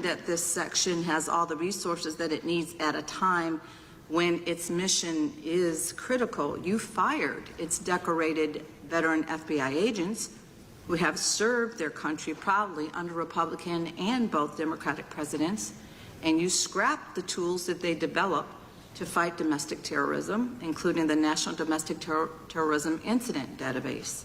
that this section has all the resources that it needs at a time when its mission is critical. You fired its decorated veteran FBI agents who have served their country proudly under Republican and both Democratic presidents, and you scrapped the tools that they developed to fight domestic terrorism, including the National Domestic Terrorism Incident Database.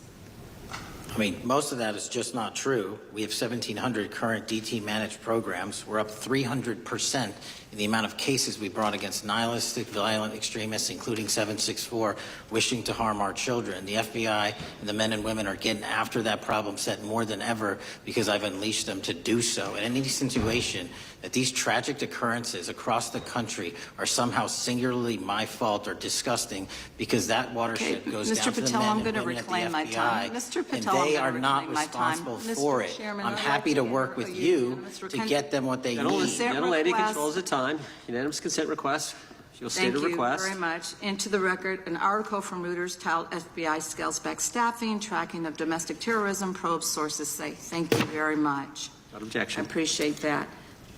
I mean, most of that is just not true. We have 1,700 current DT managed programs. We're up 300% in the amount of cases we brought against nihilistic, violent extremists, including 764, wishing to harm our children. The FBI and the men and women are getting after that problem set more than ever because I've unleashed them to do so. And any situation that these tragic occurrences across the country are somehow singularly my fault or disgusting because that watershed goes Mr. down Patel, to the men I'm and going to women reclaim at the my FBI, time. Mr. Patel, and they are not responsible for it. Chairman, I'm happy to work with you to get them what they need. Gentlelady controls the time. Unanimous consent request. You'll state a request. Thank you very much. Into the record, an article from Reuters titled FBI scales back staffing, tracking of domestic terrorism, probes sources say. Thank you very much. Without objection. I appreciate that.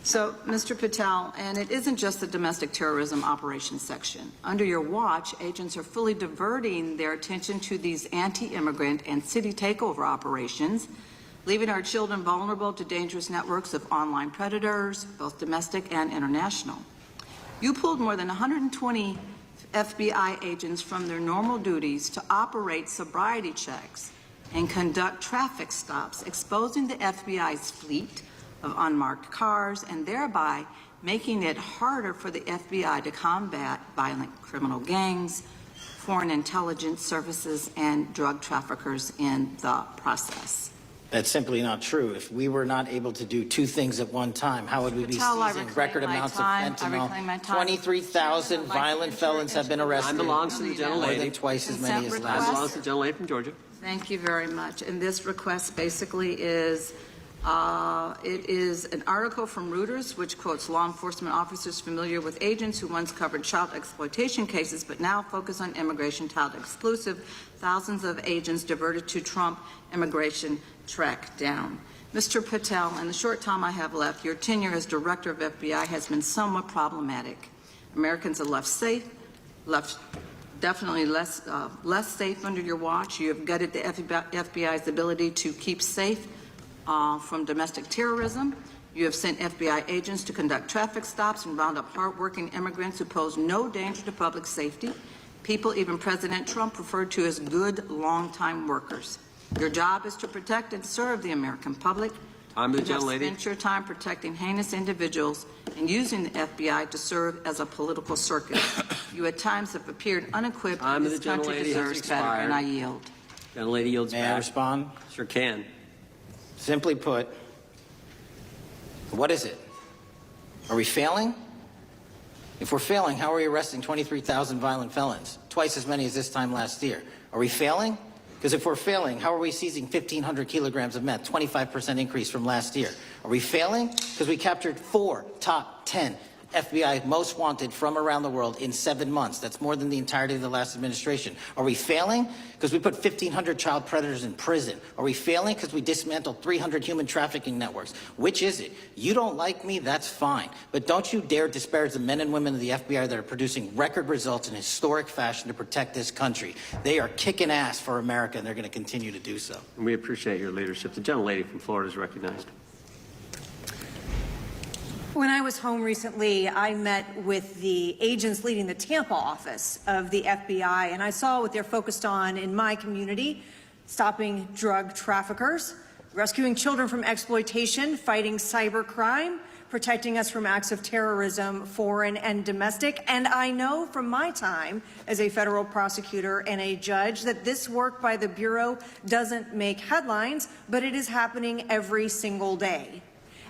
So, Mr. Patel, and it isn't just the domestic terrorism operations section. Under your watch, agents are fully diverting their attention to these anti-immigrant and city takeover operations, leaving our children vulnerable to dangerous networks of online predators, both domestic and international. You pulled more than 120 FBI agents from their normal duties to operate sobriety checks and conduct traffic stops, exposing the FBI's fleet of unmarked cars and thereby making it harder for the FBI to combat violent criminal gangs, foreign intelligence services, and drug traffickers in the process. That's simply not true. If we were not able to do two things at one time, how would we be seizing record amounts of fentanyl? 23,000 violent felons have been arrested. Time belongs to the gentlelady. More than twice as many as Time last. belongs to the gentlelady from Georgia. Thank you very much. And this request basically is it is an article from Reuters which quotes law enforcement officers familiar with agents who once covered child exploitation cases but now focus on immigration child exclusive. Thousands of agents diverted to Trump immigration track down. Mr. Patel, in the short time I have left, your tenure as director of FBI has been somewhat problematic. Americans are left definitely less safe under your watch. You have gutted the FBI's ability to keep safe from domestic terrorism. You have sent FBI agents to conduct traffic stops and round up hardworking immigrants who pose no danger to public safety. People even President Trump referred to as good, long-time workers. Your job is to protect and serve the American public. I'm the gentlelady. You have spent your time protecting heinous individuals and using the FBI to serve as a political circus. You at times have appeared unequipped. This country deserves better, and I yield. Gentlelady yields back. May I respond? Sure can. Simply put, what is it? Are we failing? If we're failing, how are we arresting 23,000 violent felons? Twice as many as this time last year. Are we failing? Because if we're failing, how are we seizing 1,500 kilograms of meth, 25% increase from last year? Are we failing? Because we captured 4 top 10 FBI most wanted from around the world in 7 months. That's more than the entirety of the last administration. Are we failing? Because we put 1,500 child predators in prison. Are we failing? Because we dismantled 300 human trafficking networks. Which is it? You don't like me, that's fine. But don't you dare disparage the men and women of the FBI that are producing record results in historic fashion to protect this country. They are kicking ass for America, and they're going to continue to do so. And we appreciate your leadership. The gentlelady from Florida is recognized. When I was home recently, I met with the agents leading the Tampa office of the FBI, and I saw what they're focused on in my community: stopping drug traffickers, rescuing children from exploitation, fighting cybercrime, protecting us from acts of terrorism, foreign and domestic. And I know from my time as a federal prosecutor and a judge that this work by the Bureau doesn't make headlines, but it is happening every single day.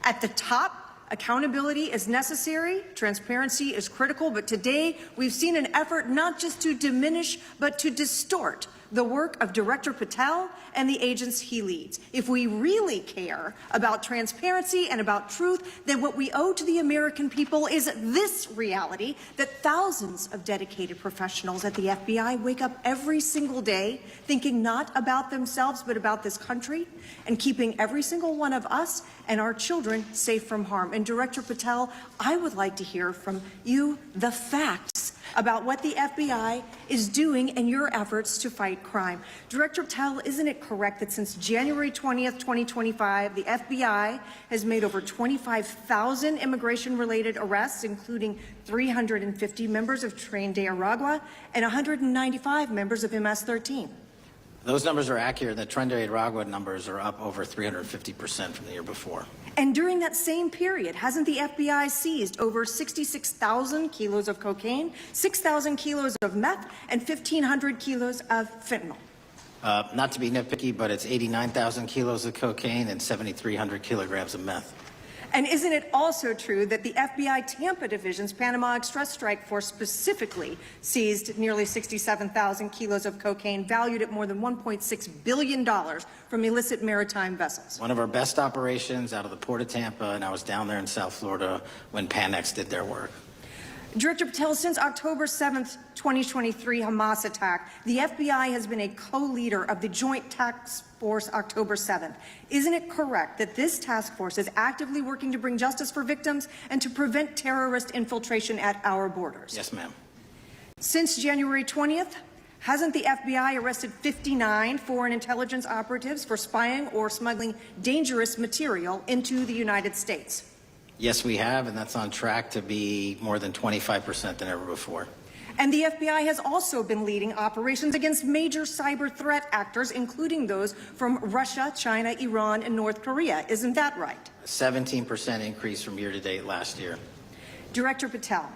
At the top, accountability is necessary, transparency is critical, but today we've seen an effort not just to diminish, but to distort the work of Director Patel and the agents he leads. If we really care about transparency and about truth, then what we owe to the American people is this reality, that thousands of dedicated professionals at the FBI wake up every single day thinking not about themselves but about this country and keeping every single one of us and our children safe from harm. And Director Patel, I would like to hear from you the facts about what the FBI is doing in your efforts to fight crime. Director Patel, isn't it correct that since January 20th, 2025, the FBI has made over 25,000 immigration-related arrests, including 350 members of Tren de Aragua and 195 members of MS-13? Those numbers are accurate. The Tren de Aragua numbers are up over 350% from the year before. And during that same period, hasn't the FBI seized over 66,000 kilos of cocaine, 6,000 kilos of meth, and 1,500 kilos of fentanyl? Not to be nitpicky, but it's 89,000 kilos of cocaine and 7,300 kilograms of meth. And isn't it also true that the FBI Tampa Division's Panama Express Strike Force specifically seized nearly 67,000 kilos of cocaine valued at more than $1.6 billion from illicit maritime vessels? One of our best operations out of the Port of Tampa, and I was down there in South Florida when Panex did their work. Director Patel, since October 7th, 2023 Hamas attack, the FBI has been a co-leader of the Joint Task Force October 7th. Isn't it correct that this task force is actively working to bring justice for victims and to prevent terrorist infiltration at our borders? Yes, ma'am. Since January 20th, hasn't the FBI arrested 59 foreign intelligence operatives for spying or smuggling dangerous material into the United States? Yes, we have, and that's on track to be more than 25% than ever before. And the FBI has also been leading operations against major cyber threat actors, including those from Russia, China, Iran, and North Korea. Isn't that right? A 17% increase from year to date last year. Director Patel,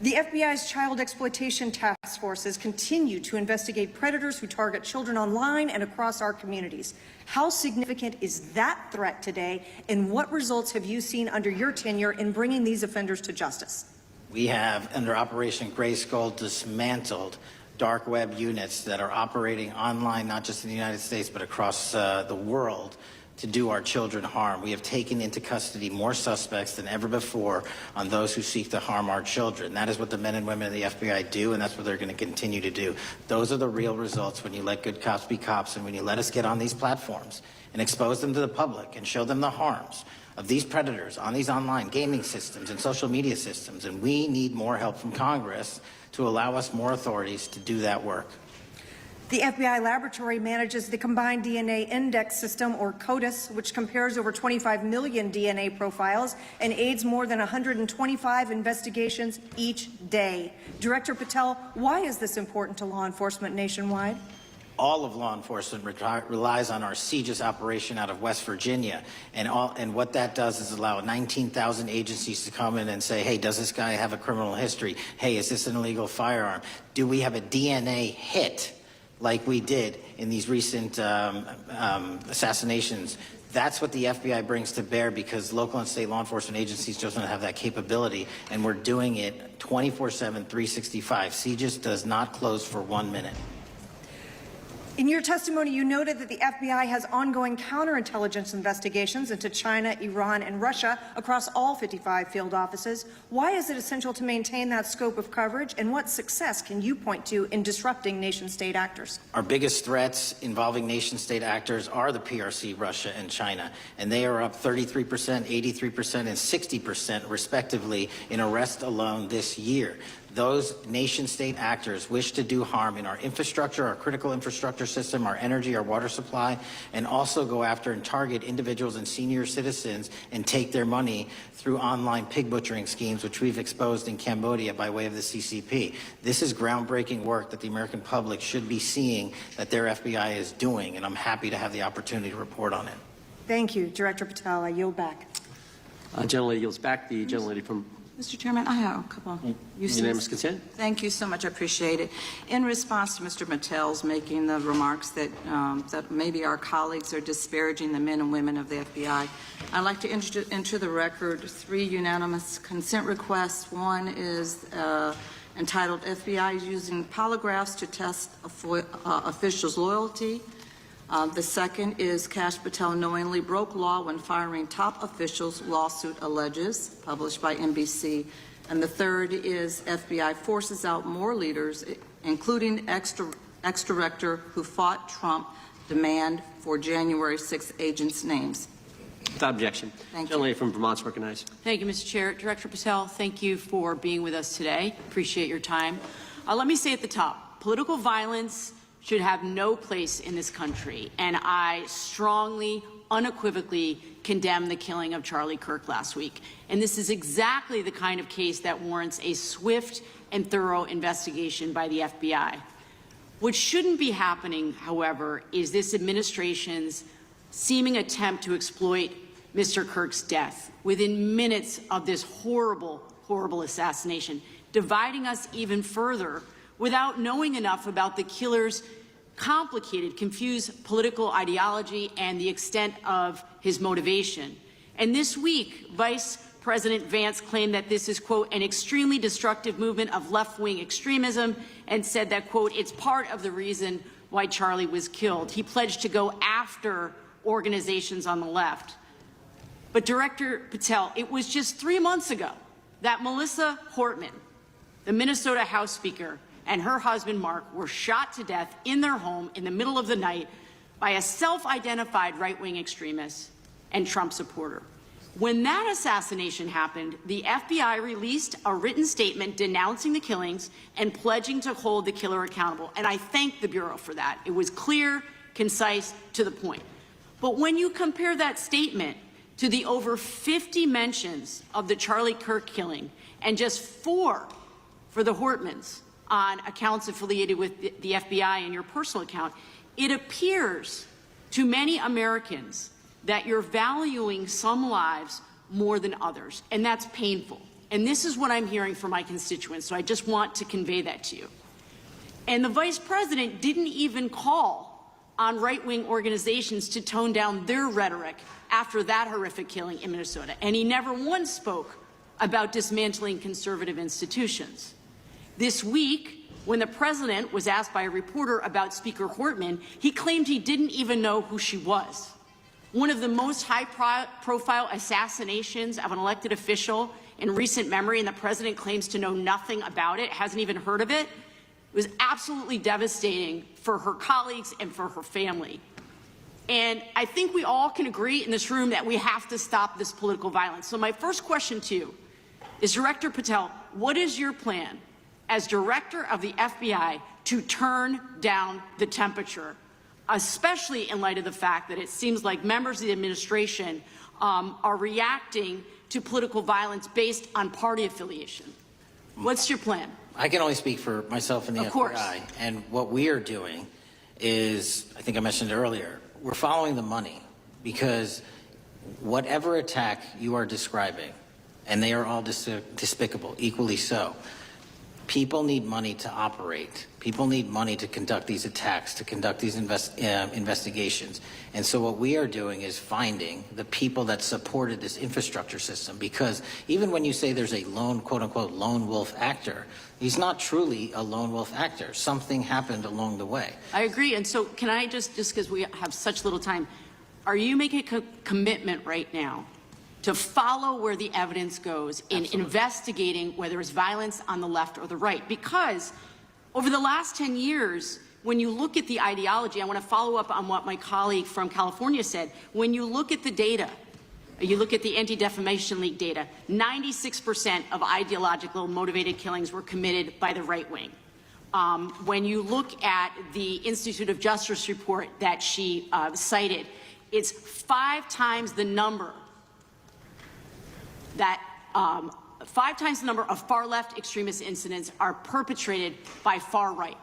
the FBI's child exploitation task forces continue to investigate predators who target children online and across our communities. How significant is that threat today, and what results have you seen under your tenure in bringing these offenders to justice? We have, under Operation Gray Skull, dismantled dark web units that are operating online, not just in the United States, but across the world, to do our children harm. We have taken into custody more suspects than ever before on those who seek to harm our children. That is what the men and women of the FBI do, and that's what they're going to continue to do. Those are the real results when you let good cops be cops and when you let us get on these platforms and expose them to the public and show them the harms of these predators on these online gaming systems and social media systems. And we need more help from Congress to allow us more authorities to do that work. The FBI laboratory manages the Combined DNA Index System, or CODIS, which compares over 25 million DNA profiles and aids more than 125 investigations each day. Director Patel, why is this important to law enforcement nationwide? All of law enforcement relies on our CJIS operation out of West Virginia, and what that does is allow 19,000 agencies to come in and say, hey, does this guy have a criminal history? Hey, is this an illegal firearm? Do we have a DNA hit like we did in these recent assassinations? That's what the FBI brings to bear, because local and state law enforcement agencies just don't have that capability, and we're doing it 24/7, 365. CJIS does not close for 1 minute. In your testimony, you noted that the FBI has ongoing counterintelligence investigations into China, Iran, and Russia across all 55 field offices. Why is it essential to maintain that scope of coverage, and what success can you point to in disrupting nation-state actors? Our biggest threats involving nation-state actors are the PRC, Russia, and China, and they are up 33%, 83%, and 60% respectively in arrest alone this year. Those nation-state actors wish to do harm in our infrastructure, our critical infrastructure system, our energy, our water supply, and also go after and target individuals and senior citizens and take their money through online pig butchering schemes, which we've exposed in Cambodia by way of the CCP. This is groundbreaking work that the American public should be seeing that their FBI is doing, and I'm happy to have the opportunity to report on it. Thank you, Director Patel. I yield back. Gentlelady yields back. The gentlelady from Mr. Chairman, I have a couple. Unanimous consent. Thank you so much. I appreciate it. In response to Mr. Patel's making the remarks that that maybe our colleagues are disparaging the men and women of the FBI, I'd like to enter the record 3 unanimous consent requests. One is entitled FBI Using Polygraphs to Test Officials' Loyalty. The second is Kash Patel Knowingly Broke Law When Firing Top Officials, Lawsuit Alleges, published by NBC. And the third is FBI Forces Out More Leaders, including ex-director who fought Trump, demand for January 6th agents' names. Without objection. Thank Gentlelady you. from Vermont's recognized. Thank you, Mr. Chair. Director Patel, thank you for being with us today. Appreciate your time. Let me say at the top, political violence should have no place in this country, and I strongly, unequivocally condemn the killing of Charlie Kirk last week. And this is exactly the kind of case that warrants a swift and thorough investigation by the FBI. What shouldn't be happening, however, is this administration's seeming attempt to exploit Mr. Kirk's death within minutes of this horrible, horrible assassination, dividing us even further without knowing enough about the killer's complicated, confused political ideology and the extent of his motivation. And this week, Vice President Vance claimed that this is, quote, an extremely destructive movement of left-wing extremism, and said that, quote, it's part of the reason why Charlie was killed. He pledged to go after organizations on the left. But Director Patel, it was just 3 months ago that Melissa Hortman, the Minnesota House Speaker, and her husband Mark were shot to death in their home in the middle of the night by a self-identified right-wing extremist and Trump supporter. When that assassination happened, the FBI released a written statement denouncing the killings and pledging to hold the killer accountable. And I thank the Bureau for that. It was clear, concise, to the point. But when you compare that statement to the over 50 mentions of the Charlie Kirk killing and just 4 for the Hortmans on accounts affiliated with the FBI and your personal account, it appears to many Americans that you're valuing some lives more than others, and that's painful. And this is what I'm hearing from my constituents, so I just want to convey that to you. And the Vice President didn't even call on right-wing organizations to tone down their rhetoric after that horrific killing in Minnesota. And he never once spoke about dismantling conservative institutions. This week, when the president was asked by a reporter about Speaker Hortman, he claimed he didn't even know who she was. One of the most high-profile assassinations of an elected official in recent memory, and the president claims to know nothing about it, hasn't even heard of it. It was absolutely devastating for her colleagues and for her family. And I think we all can agree in this room that we have to stop this political violence. So my first question to you is, Director Patel, what is your plan as director of the FBI to turn down the temperature, especially in light of the fact that it seems like members of the administration are reacting to political violence based on party affiliation? What's your plan? I can only speak for myself and the Of course. FBI. And what we are doing is, I think I mentioned earlier, we're following the money, because whatever attack you are describing, and they are all despicable, equally so, people need money to operate. People need money to conduct these attacks, to conduct these investigations. And so what we are doing is finding the people that supported this infrastructure system, because even when you say there's a lone, quote unquote, lone wolf actor, he's not truly a lone wolf actor. Something happened along the way. I agree. And so can I just because we have such little time, are you making a commitment right now to follow where the evidence goes in Absolutely. investigating whether it's violence on the left or the right? Because over the last 10 years, when you look at the ideology, I want to follow up on what my colleague from California said. When you look at the data, you look at the Anti-Defamation League data, 96% of ideological motivated killings were committed by the right wing. When you look at the Institute of Justice report that she cited, it's 5 times the number that 5 times the number of far-left extremist incidents are perpetrated by far right.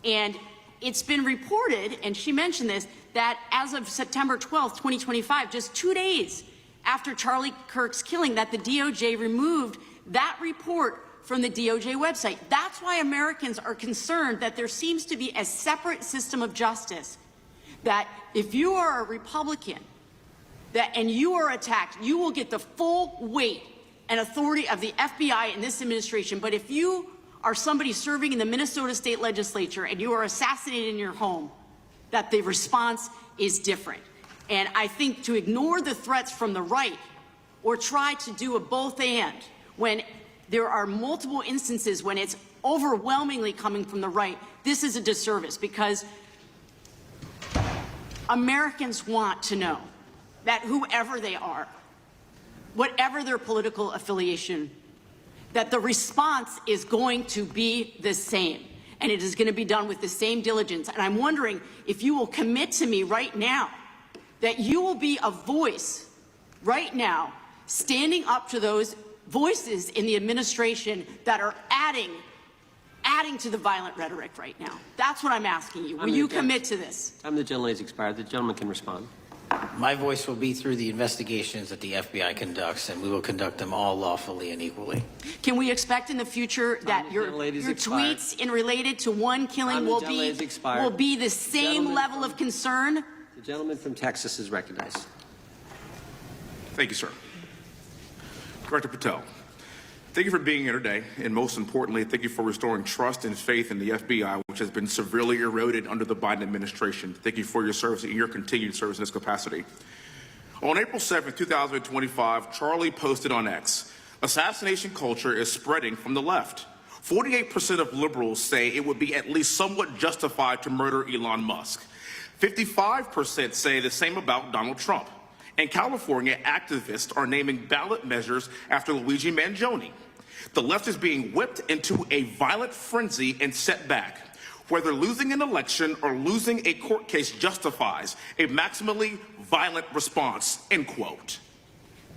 And it's been reported, and she mentioned this, that as of September 12th, 2025, just 2 days after Charlie Kirk's killing, that the DOJ removed that report from the DOJ website. That's why Americans are concerned that there seems to be a separate system of justice, that if you are a Republican and you are attacked, you will get the full weight and authority of the FBI and this administration. But if you are somebody serving in the Minnesota State Legislature and you are assassinated in your home, that the response is different. And I think to ignore the threats from the right or try to do a both and when there are multiple instances when it's overwhelmingly coming from the right, this is a disservice, because Americans want to know that whoever they are, whatever their political affiliation, that the response is going to be the same, and it is going to be done with the same diligence. And I'm wondering if you will commit to me right now that you will be a voice right now standing up to those voices in the administration that are adding to the violent rhetoric right now. That's what I'm asking you. Will you commit to this? Time of the gentlelady has expired. The gentleman can respond. My voice will be through the investigations that the FBI conducts, and we will conduct them all lawfully and equally. Can we expect in the future that your tweets in related to one killing will be the same level of concern? The gentleman from Texas is recognized. Thank you, sir. Director Patel, thank you for being here today, and most importantly, thank you for restoring trust and faith in the FBI, which has been severely eroded under the Biden administration. Thank you for your service and your continued service in this capacity. On April 7th, 2025, Charlie posted on X, "Assassination culture is spreading from the left. 48% of liberals say it would be at least somewhat justified to murder Elon Musk. 55% say the same about Donald Trump. In California, activists are naming ballot measures after Luigi Mangione. The left is being whipped into a violent frenzy and set back. Whether losing an election or losing a court case justifies a maximally violent response," end quote.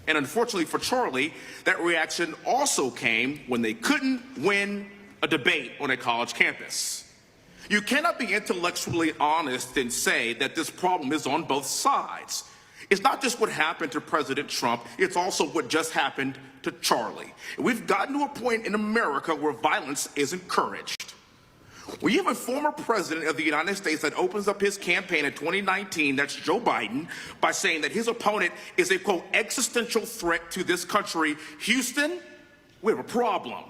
And unfortunately for Charlie, that reaction also came when they couldn't win a debate on a college campus. You cannot be intellectually honest and say that this problem is on both sides. It's not just what happened to President Trump, it's also what just happened to Charlie. We've gotten to a point in America where violence is encouraged. We have a former president of the United States that opens up his campaign in 2019, that's Joe Biden, by saying that his opponent is a, quote, existential threat to this country. Houston, we have a problem.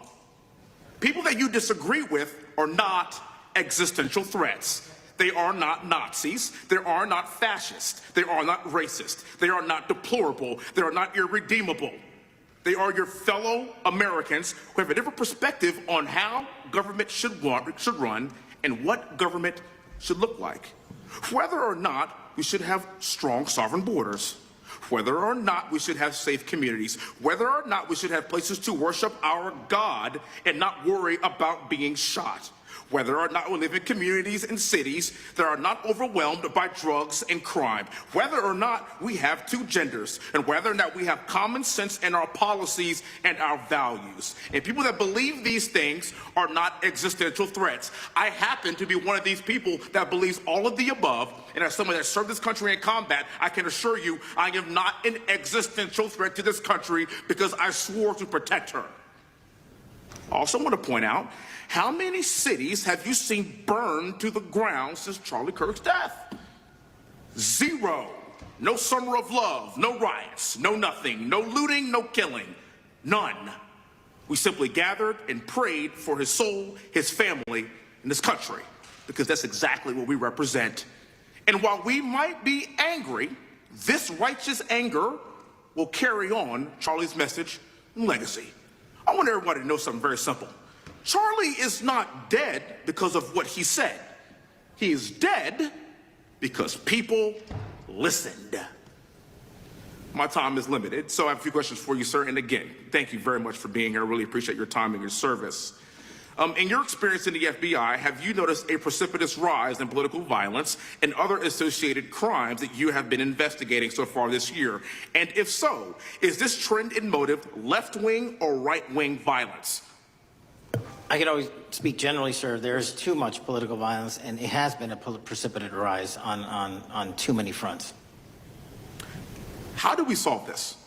People that you disagree with are not existential threats. They are not Nazis. They are not fascist. They are not racist. They are not deplorable. They are not irredeemable. They are your fellow Americans who have a different perspective on how government should run and what government should look like. Whether or not we should have strong sovereign borders, whether or not we should have safe communities, whether or not we should have places to worship our God and not worry about being shot, whether or not we live in communities and cities that are not overwhelmed by drugs and crime, whether or not we have two genders, and whether or not we have common sense in our policies and our values. And people that believe these things are not existential threats. I happen to be one of these people that believes all of the above, and as someone that served this country in combat, I can assure you I am not an existential threat to this country because I swore to protect her. I also want to point out, how many cities have you seen burned to the ground since Charlie Kirk's death? 0. No summer of love, no riots, no nothing, no looting, no killing, none. We simply gathered and prayed for his soul, his family, and his country, because that's exactly what we represent. And while we might be angry, this righteous anger will carry on Charlie's message and legacy. I want everybody to know something very simple. Charlie is not dead because of what he said. He is dead because people listened. My time is limited, so I have a few questions for you, sir. And again, thank you very much for being here. I really appreciate your time and your service. In your experience in the FBI, have you noticed a precipitous rise in political violence and other associated crimes that you have been investigating so far this year? And if so, is this trend in motive left-wing or right-wing violence? I can always speak generally, sir. There is too much political violence, and it has been a precipitous rise on too many fronts. How do we solve this?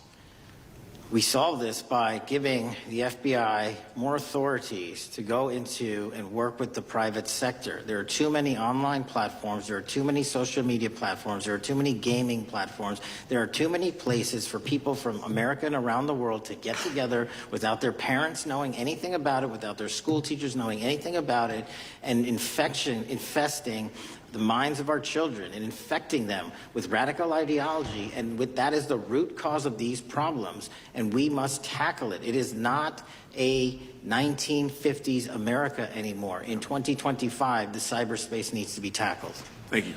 We solve this by giving the FBI more authorities to go into and work with the private sector. There are too many online platforms. There are too many social media platforms. There are too many gaming platforms. There are too many places for people from America and around the world to get together without their parents knowing anything about it, without their school teachers knowing anything about it, and infesting the minds of our children and infecting them with radical ideology, and that is the root cause of these problems, and we must tackle it. It is not a 1950s America anymore. In 2025, the cyberspace needs to be tackled. Thank you.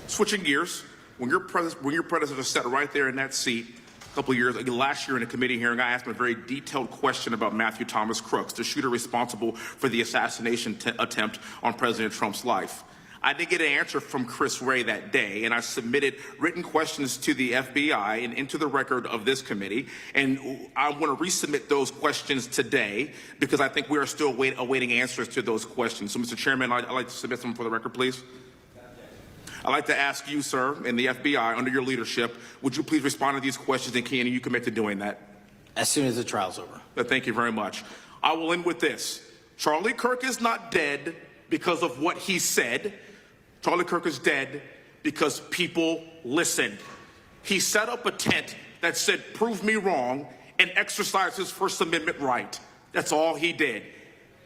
Switching gears, when your predecessor sat right there in that seat a couple of years, last year in a committee hearing, I asked him a very detailed question about Matthew Thomas Crooks, the shooter responsible for the assassination attempt on President Trump's life. I didn't get an answer from Chris Wray that day, and I submitted written questions to the FBI and into the record of this committee, and I want to resubmit those questions today because I think we are still awaiting answers to those questions. So, Mr. Chairman, I'd like to submit them for the record, please. I'd like to ask you, sir, and the FBI, under your leadership, would you please respond to these questions, and can you commit to doing that? As soon as the trial's over. Thank you very much. I will end with this. Charlie Kirk is not dead because of what he said. Charlie Kirk is dead because people listened. He set up a tent that said, "Prove me wrong," and exercised his First Amendment right. That's all he did.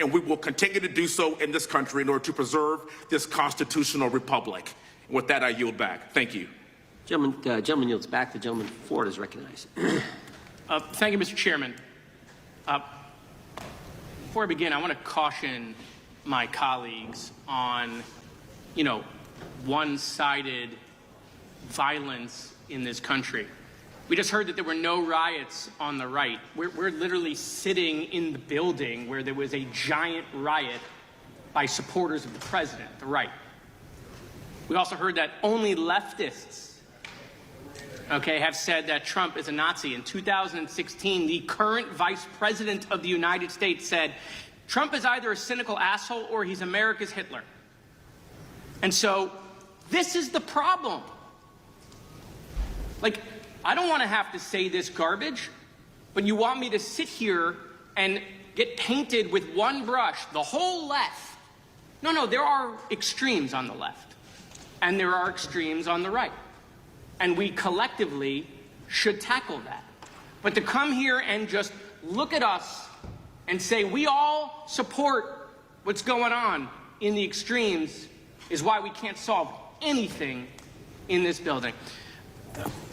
And we will continue to do so in this country in order to preserve this constitutional republic. And with that, I yield back. Thank you. Gentleman yields back. The gentleman Ford is recognized. Thank you, Mr. Chairman. Before I begin, I want to caution my colleagues on one-sided violence in this country. We just heard that there were no riots on the right. We're literally sitting in the building where there was a giant riot by supporters of the president, the right. We also heard that only leftists, have said that Trump is a Nazi. In 2016, the current vice president of the United States said, Trump is either a cynical asshole or he's America's Hitler. And so this is the problem. I don't want to have to say this garbage, but you want me to sit here and get painted with one brush, the whole left. No, there are extremes on the left, and there are extremes on the right. And we collectively should tackle that. But to come here and just look at us and say we all support what's going on in the extremes is why we can't solve anything in this building.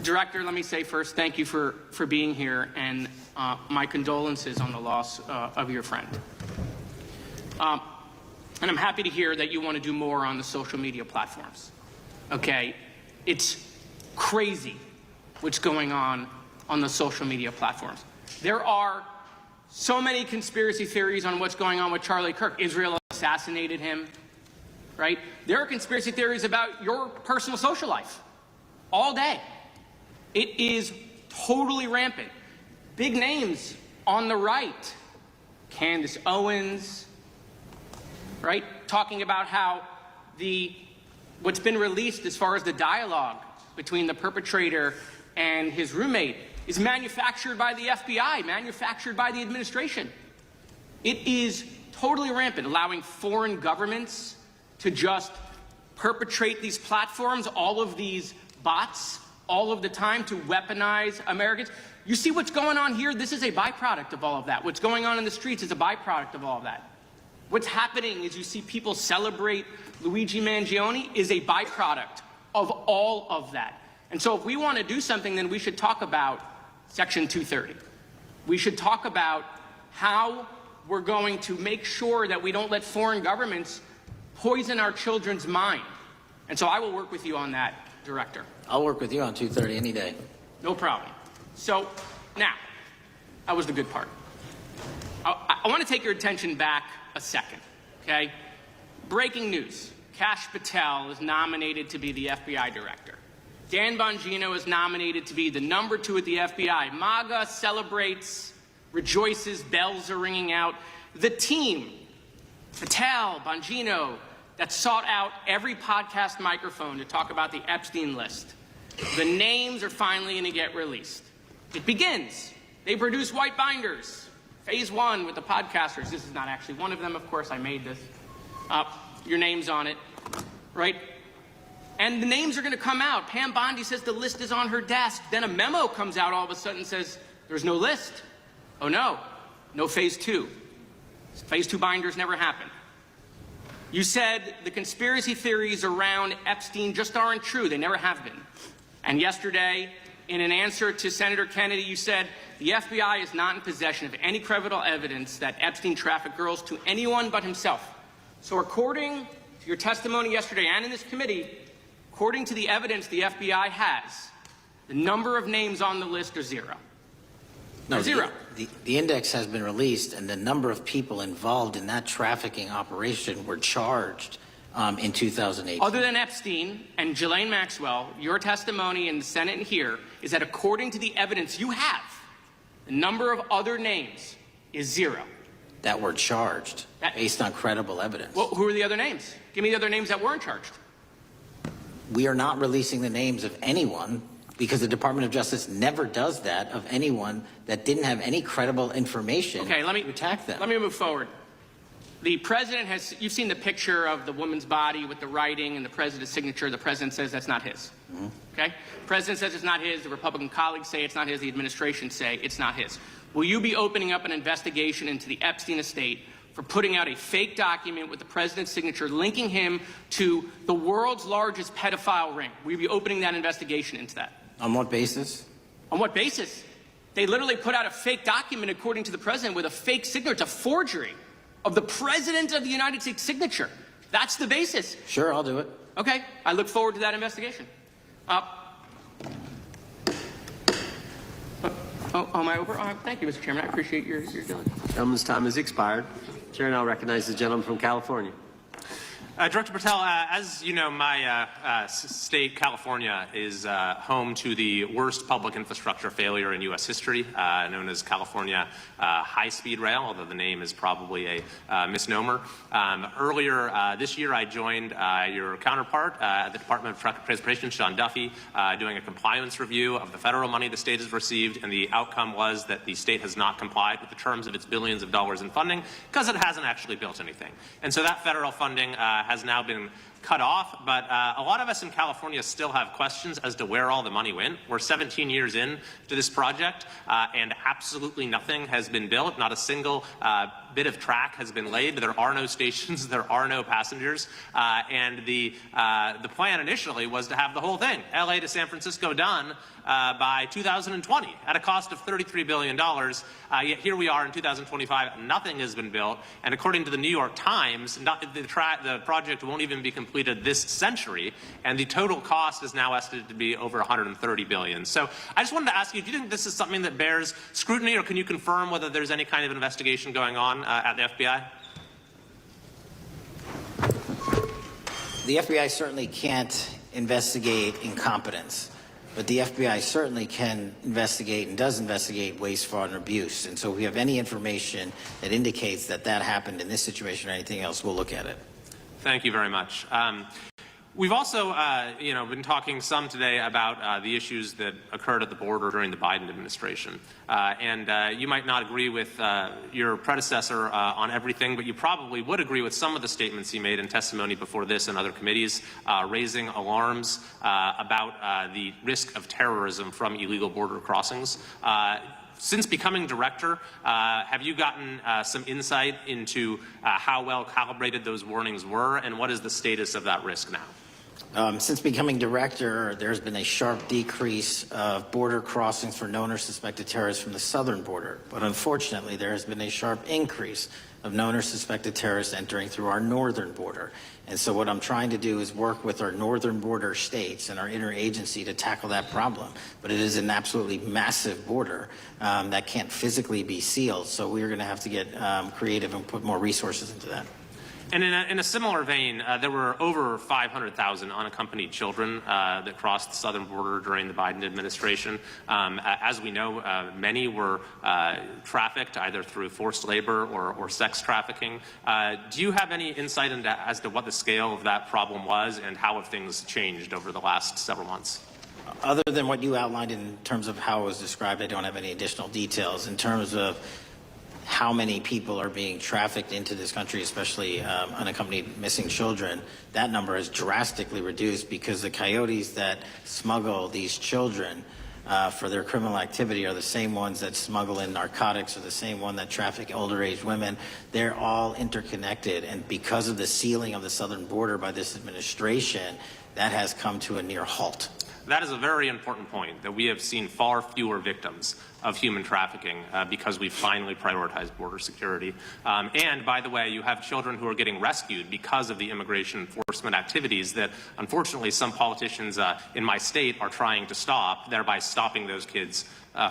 Director, let me say first, thank you for being here, and my condolences on the loss of your friend. And I'm happy to hear that you want to do more on the social media platforms. It's crazy what's going on the social media platforms. There are so many conspiracy theories on what's going on with Charlie Kirk. Israel assassinated him, right? There are conspiracy theories about your personal social life all day. It is totally rampant. Big names on the right, Candace Owens, right? Talking about how what's been released as far as the dialogue between the perpetrator and his roommate is manufactured by the FBI, manufactured by the administration. It is totally rampant, allowing foreign governments to just perpetrate these platforms, all of these bots, all of the time to weaponize Americans. You see what's going on here? This is a byproduct of all of that. What's going on in the streets is a byproduct of all of that. What's happening is you see people celebrate Luigi Mangione is a byproduct of all of that. And so if we want to do something, then we should talk about Section 230. We should talk about how we're going to make sure that we don't let foreign governments poison our children's mind. And so I will work with you on that, Director. I'll work with you on 230 any day. No problem. So now, that was the good part. I want to take your attention back a second, okay? Breaking news. Kash Patel is nominated to be the FBI director. Dan Bongino is nominated to be the #2 at the FBI. MAGA celebrates, rejoices, bells are ringing out. The team, Patel, Bongino, that sought out every podcast microphone to talk about the Epstein list. The names are finally going to get released. It begins They produce white binders. Phase 1 with the podcasters. This is not actually one of them, of course. I made this up. Your name's on it, right? And the names are going to come out. Pam Bondi says the list is on her desk. Then a memo comes out all of a sudden and says, there's no list. Oh, no. No phase 2. Phase 2 binders never happened. You said the conspiracy theories around Epstein just aren't true. They never have been. And yesterday, in an answer to Senator Kennedy, you said the FBI is not in possession of any credible evidence that Epstein trafficked girls to anyone but himself. So according to your testimony yesterday and in this committee, according to the evidence the FBI has, the number of names on the list are 0. No, Zero. The index has been released, and the number of people involved in that trafficking operation were charged in 2008. Other than Epstein and Ghislaine Maxwell, your testimony in the Senate and here is that according to the evidence you have, the number of other names is 0. That were charged based on credible evidence. Well, who are the other names? Give me the other names that weren't charged. We are not releasing the names of anyone because the Department of Justice never does that of anyone that didn't have any credible information to attack them. Let me move forward. The president has, you've seen the picture of the woman's body with the writing and the president's signature. The president says that's not his. Okay? The president says it's not his. The Republican colleagues say it's not his. The administration say it's not his. Will you be opening up an investigation into the Epstein estate for putting out a fake document with the president's signature linking him to the world's largest pedophile ring? Will you be opening that investigation into that? On what basis? On what basis? They literally put out a fake document, according to the president, with a fake signature. It's a forgery of the president of the United States signature. That's the basis. Sure, I'll do it. Okay, I look forward to that investigation. Am I over? Thank you, Mr. Chairman. I appreciate your diligence. Gentleman's time has expired. Chair now recognizes the gentleman from California. Director Patel, as you know, my state, California, is home to the worst public infrastructure failure in U.S. history, known as California High-Speed Rail, although the name is probably a misnomer. Earlier this year, I joined your counterpart at the Department of Transportation, Sean Duffy, doing a compliance review of the federal money the state has received, and the outcome was that the state has not complied with the terms of its billions of dollars in funding because it hasn't actually built anything. And so that federal funding has now been cut off, but a lot of us in California still have questions as to where all the money went. We're 17 years in to this project, and absolutely nothing has been built. Not a single bit of track has been laid. There are no stations. There are no passengers. And the plan initially was to have the whole thing, LA to San Francisco, done by 2020 at a cost of $33 billion. Yet here we are in 2025. Nothing has been built. And according to the New York Times, the project won't even be completed this century. And the total cost is now estimated to be over $130 billion. So I just wanted to ask you, do you think this is something that bears scrutiny, or can you confirm whether there's any kind of investigation going on at the FBI? The FBI certainly can't investigate incompetence, but the FBI certainly can investigate and does investigate waste, fraud, and abuse. And so if we have any information that indicates that that happened in this situation or anything else, we'll look at it. Thank you very much. We've also, been talking some today about the issues that occurred at the border during the Biden administration. And you might not agree with your predecessor on everything, but you probably would agree with some of the statements he made in testimony before this and other committees, raising alarms about the risk of terrorism from illegal border crossings. Since becoming director, have you gotten some insight into how well calibrated those warnings were, and what is the status of that risk now? Since becoming director, there's been a sharp decrease of border crossings for known or suspected terrorists from the southern border. But unfortunately, there has been a sharp increase of known or suspected terrorists entering through our northern border. And so what I'm trying to do is work with our northern border states and our interagency to tackle that problem. But it is an absolutely massive border that can't physically be sealed. So we're going to have to get creative and put more resources into that. And in a similar vein, there were over 500,000 unaccompanied children that crossed the southern border during the Biden administration. As we know, many were trafficked either through forced labor or sex trafficking. Do you have any insight as to what the scale of that problem was and how have things changed over the last several months? other than what you outlined in terms of how it was described, I don't have any additional details. In terms of how many people are being trafficked into this country, especially unaccompanied missing children, that number is drastically reduced because the coyotes that smuggle these children for their criminal activity are the same ones that smuggle in narcotics, or the same one that traffic older age women. They're all interconnected, and because of the sealing of the southern border by this administration, that has come to a near halt. That is a very important point, that we have seen far fewer victims of human trafficking because we finally prioritized border security. And by the way, you have children who are getting rescued because of the immigration enforcement activities that unfortunately some politicians in my state are trying to stop, thereby stopping those kids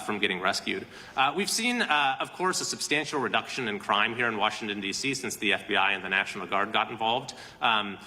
from getting rescued. We've seen, of course, a substantial reduction in crime here in Washington, D.C. since the FBI and the National Guard got involved. I'm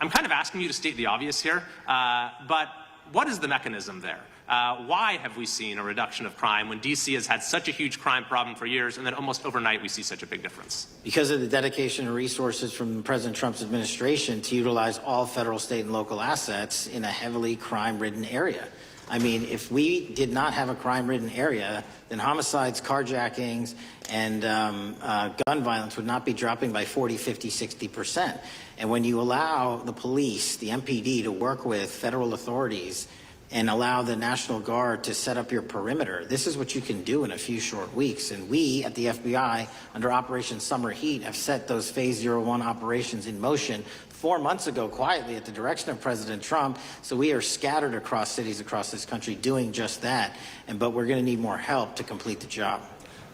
kind of asking you to state the obvious here, but what is the mechanism there? Why have we seen a reduction of crime when D.C. has had such a huge crime problem for years, and then almost overnight we see such a big difference? Because of the dedication and resources from President Trump's administration to utilize all federal, state, and local assets in a heavily crime-ridden area. I mean, if we did not have a crime-ridden area, then homicides, carjackings, and gun violence would not be dropping by 40, 50, 60%. And when you allow the police, the MPD, to work with federal authorities and allow the National Guard to set up your perimeter, this is what you can do in a few short weeks. And we at the FBI, under Operation Summer Heat, have set those Phase 01 operations in motion 4 months ago, quietly at the direction of President Trump. So we are scattered across cities across this country doing just that. But we're going to need more help to complete the job.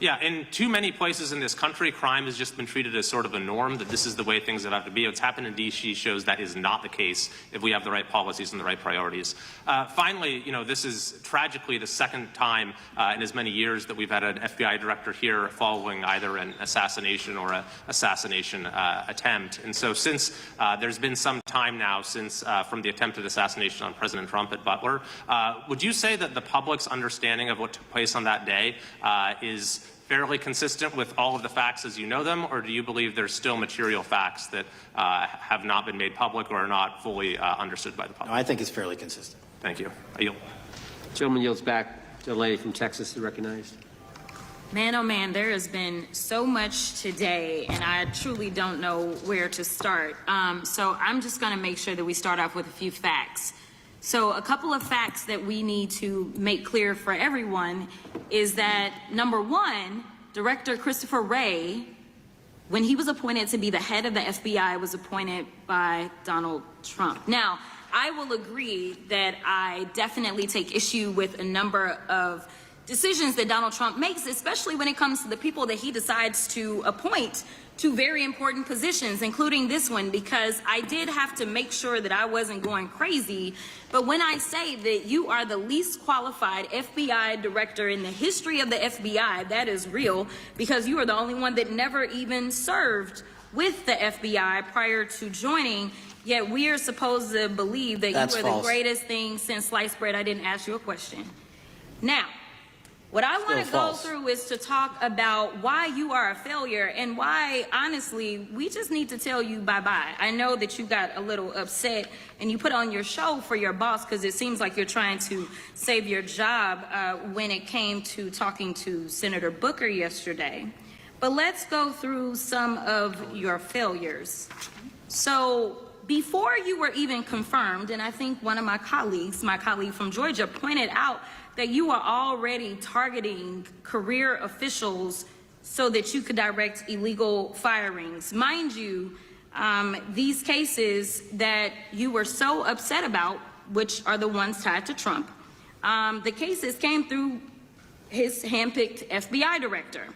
Yeah, in too many places in this country, crime has just been treated as sort of a norm, that this is the way things have to be. What's happened in D.C. shows that is not the case if we have the right policies and the right priorities. Finally, you know, this is tragically the second time in as many years that we've had an FBI director here following either an assassination or an assassination attempt. And so since there's been some time now since from the attempted assassination on President Trump at Butler, would you say that the public's understanding of what took place on that day is fairly consistent with all of the facts as you know them, or do you believe there's still material facts that have not been made public or are not fully understood by the public? No, I think it's fairly consistent. Thank you. I yield. Gentleman yields back to the lady from Texas to recognized. Man, oh man, there has been so much today, and I truly don't know where to start. So I'm just going to make sure that we start off with a few facts. So a couple of facts that we need to make clear for everyone is that, number one, Director Christopher Wray, when he was appointed to be the head of the FBI, was appointed by Donald Trump. Now, I will agree that I definitely take issue with a number of decisions that Donald Trump makes, especially when it comes to the people that he decides to appoint to very important positions, including this one, because I did have to make sure that I wasn't going crazy. But when I say that you are the least qualified FBI director in the history of the FBI, that is real, because you are the only one that never even served with the FBI prior to joining, yet we are supposed to believe that That's you are false. the greatest thing since sliced bread. I didn't ask you a question. Now, what I want to go false. through is to talk about why you are a failure and why, honestly, we just need to tell you bye-bye. I know that you got a little upset and you put on your show for your boss because it seems like you're trying to save your job when it came to talking to Senator Booker yesterday. But let's go through some of your failures. So before you were even confirmed, and I think one of my colleague from Georgia, pointed out that you are already targeting career officials so that you could direct illegal firings. Mind you, these cases that you were so upset about, which are the ones tied to Trump, the cases came through his handpicked FBI director.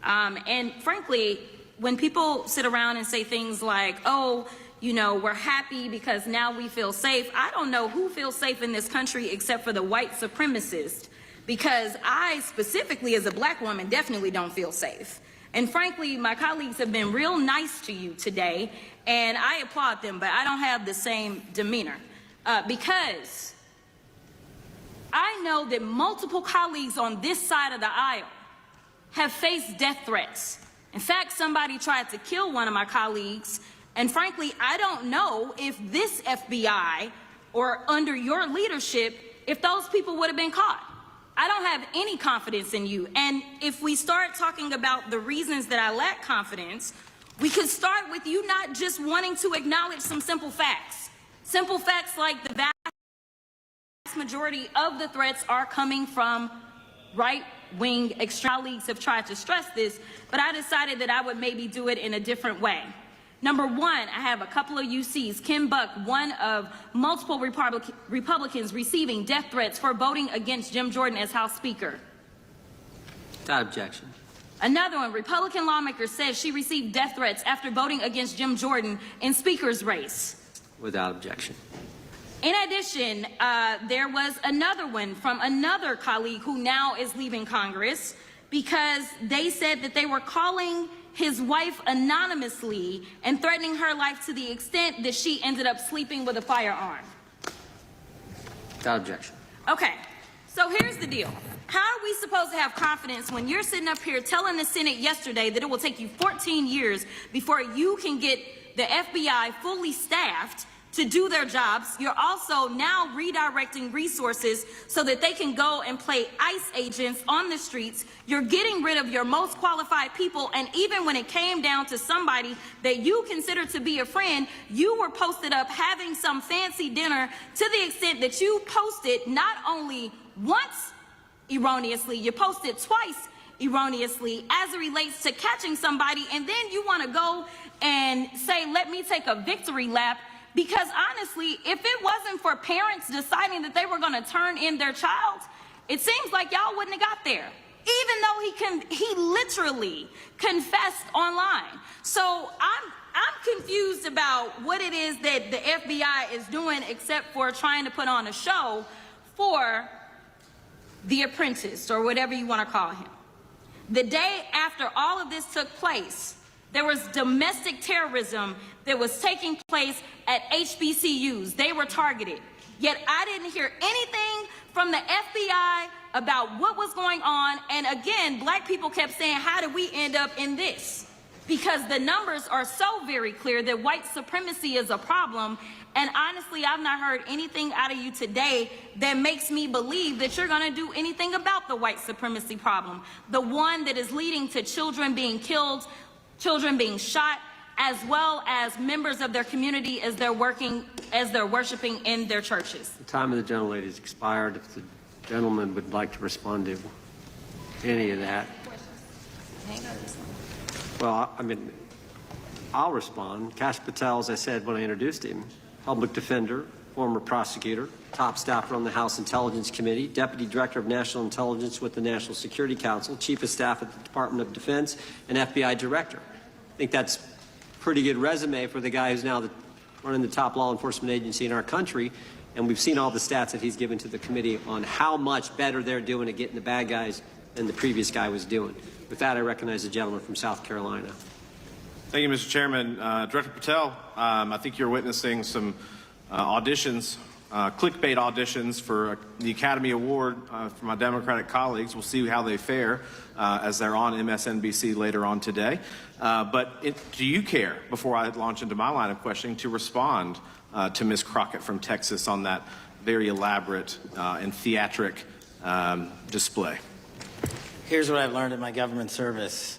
And frankly, when people sit around and say things like, oh, you know, we're happy because now we feel safe. I don't know who feels safe in this country except for the white supremacists, because I specifically as a black woman definitely don't feel safe. And frankly, my colleagues have been real nice to you today, and I applaud them, but I don't have the same demeanor because I know that multiple colleagues on this side of the aisle have faced death threats. In fact, somebody tried to kill one of my colleagues. And frankly, I don't know if this FBI or under your leadership if those people would have been caught. I don't have any confidence in you. And if we start talking about the reasons that I lack confidence, we could start with you not just wanting to acknowledge some simple facts. Simple facts like the vast majority of the threats are coming from right-wing extreme. Colleagues have tried to stress this, but I decided that I would maybe do it in a different way. Number one, I have a couple of UCs. Kim Buck, one of multiple Republicans receiving death threats for voting against Jim Jordan as House Speaker. Without objection. Another one, Republican lawmaker says she received death threats after voting against Jim Jordan in Speaker's race. Without objection. In addition, there was another one from another colleague who now is leaving Congress because they said that they were calling his wife anonymously and threatening her life to the extent that she ended up sleeping with a firearm. Without objection. Okay, so here's the deal. How are we supposed to have confidence when you're sitting up here telling the Senate yesterday that it will take you 14 years before you can get the FBI fully staffed to do their jobs? You're also now redirecting resources so that they can go and play ICE agents on the streets. You're getting rid of your most qualified people, and even when it came down to somebody that you consider to be a friend, you were posted up having some fancy dinner to the extent that you posted not only once erroneously, you posted twice erroneously as it relates to catching somebody, and then you want to go and say, let me take a victory lap. Because honestly, if it wasn't for parents deciding that they were going to turn in their child, it seems like y'all wouldn't have got there. Even though he literally confessed online. So I'm confused about what it is that the FBI is doing except for trying to put on a show for the apprentice or whatever you want to call him. The day after all of this took place, there was domestic terrorism that was taking place at HBCUs. They were targeted. Yet I didn't hear anything from the FBI about what was going on. And again, black people kept saying, how did we end up in this? Because the numbers are so very clear that white supremacy is a problem. And honestly, I've not heard anything out of you today that makes me believe that you're going to do anything about the white supremacy problem. The one that is leading to children being killed, children being shot, as well as members of their community as they're worshiping in their churches. The time of the gentlelady has expired. If the gentleman would like to respond to any of that. Well, I mean, I'll respond. Cash Patel, as I said when I introduced him, public defender, former prosecutor, top staffer on the House Intelligence Committee, Deputy Director of National Intelligence with the National Security Council, Chief of Staff at the Department of Defense, and FBI Director. I think that's a pretty good resume for the guy who's now running the top law enforcement agency in our country, and we've seen all the stats that he's given to the committee on how much better they're doing at getting the bad guys than the previous guy was doing. With that, I recognize the gentleman from South Carolina. Thank you, Mr. Chairman. Director Patel, I think you're witnessing some auditions, clickbait auditions for the Academy Award for my Democratic colleagues. We'll see how they fare as they're on MSNBC later on today. But do you care, before I launch into my line of questioning, to respond to Ms. Crockett from Texas on that very elaborate and theatric display? Here's what I've learned in my government service.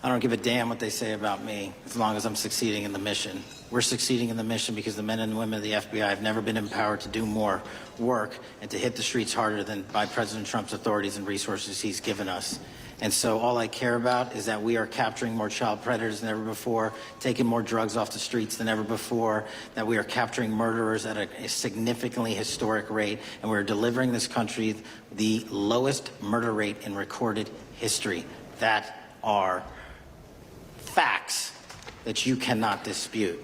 I don't give a damn what they say about me as long as I'm succeeding in the mission. We're succeeding in the mission because the men and women of the FBI have never been empowered to do more work and to hit the streets harder than by President Trump's authorities and resources he's given us. And so all I care about is that we are capturing more child predators than ever before, taking more drugs off the streets than ever before, that we are capturing murderers at a significantly historic rate, and we're delivering this country the lowest murder rate in recorded history. That are facts that you cannot dispute.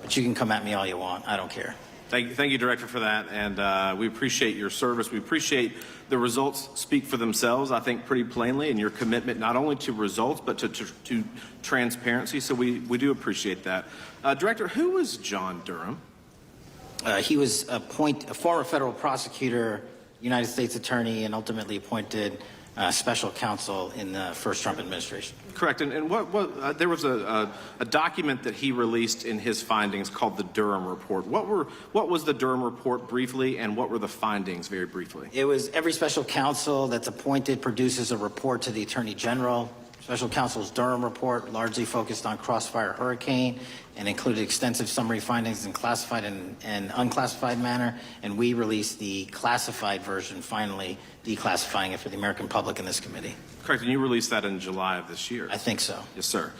But you can come at me all you want. I don't care. Thank you, Director, for that. And we appreciate your service. We appreciate the results speak for themselves, I think, pretty plainly, and your commitment not only to results but to transparency. So we do appreciate that. Director, who was John Durham? He was a former federal prosecutor, United States attorney, and ultimately appointed special counsel in the first Trump administration. Correct. And there was a document that he released in his findings called the Durham Report. What was the Durham Report briefly, and what were the findings very briefly? It was every special counsel that's appointed produces a report to the Attorney General. Special counsel's Durham Report largely focused on Crossfire Hurricane and included extensive summary findings in classified and unclassified manner, and we released the classified version, finally declassifying it for the American public in this committee. Correct, and you released that in July of this year. I think so. Yes, sir.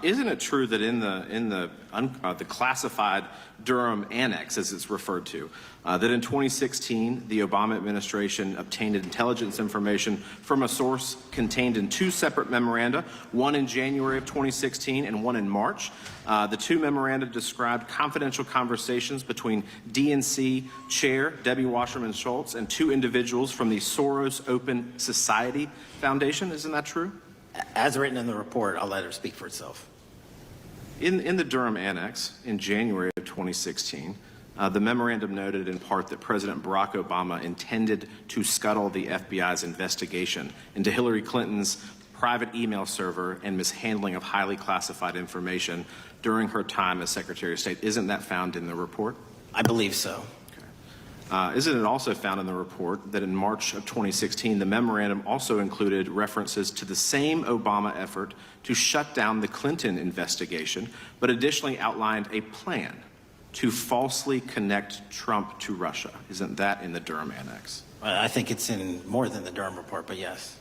Isn't it true that in the classified Durham Annex, as it's referred to, that in 2016 the Obama administration obtained intelligence information from a source contained in two separate memoranda, one in January of 2016 and one in March? The two memoranda described confidential conversations between DNC Chair Debbie Wasserman Schultz and two individuals from the Soros Open Society Foundation. Isn't that true? As written in the report, I'll let it speak for itself. In the Durham Annex in January of 2016, the memorandum noted in part that President Barack Obama intended to scuttle the FBI's investigation into Hillary Clinton's private email server and mishandling of highly classified information during her time as Secretary of State. Isn't that found in the report? I believe so. Isn't it also found in the report that in March of 2016, the memorandum also included references to the same Obama effort to shut down the Clinton investigation, but additionally outlined a plan to falsely connect Trump to Russia? Isn't that in the Durham Annex? I think it's in more than the Durham Report, but yes.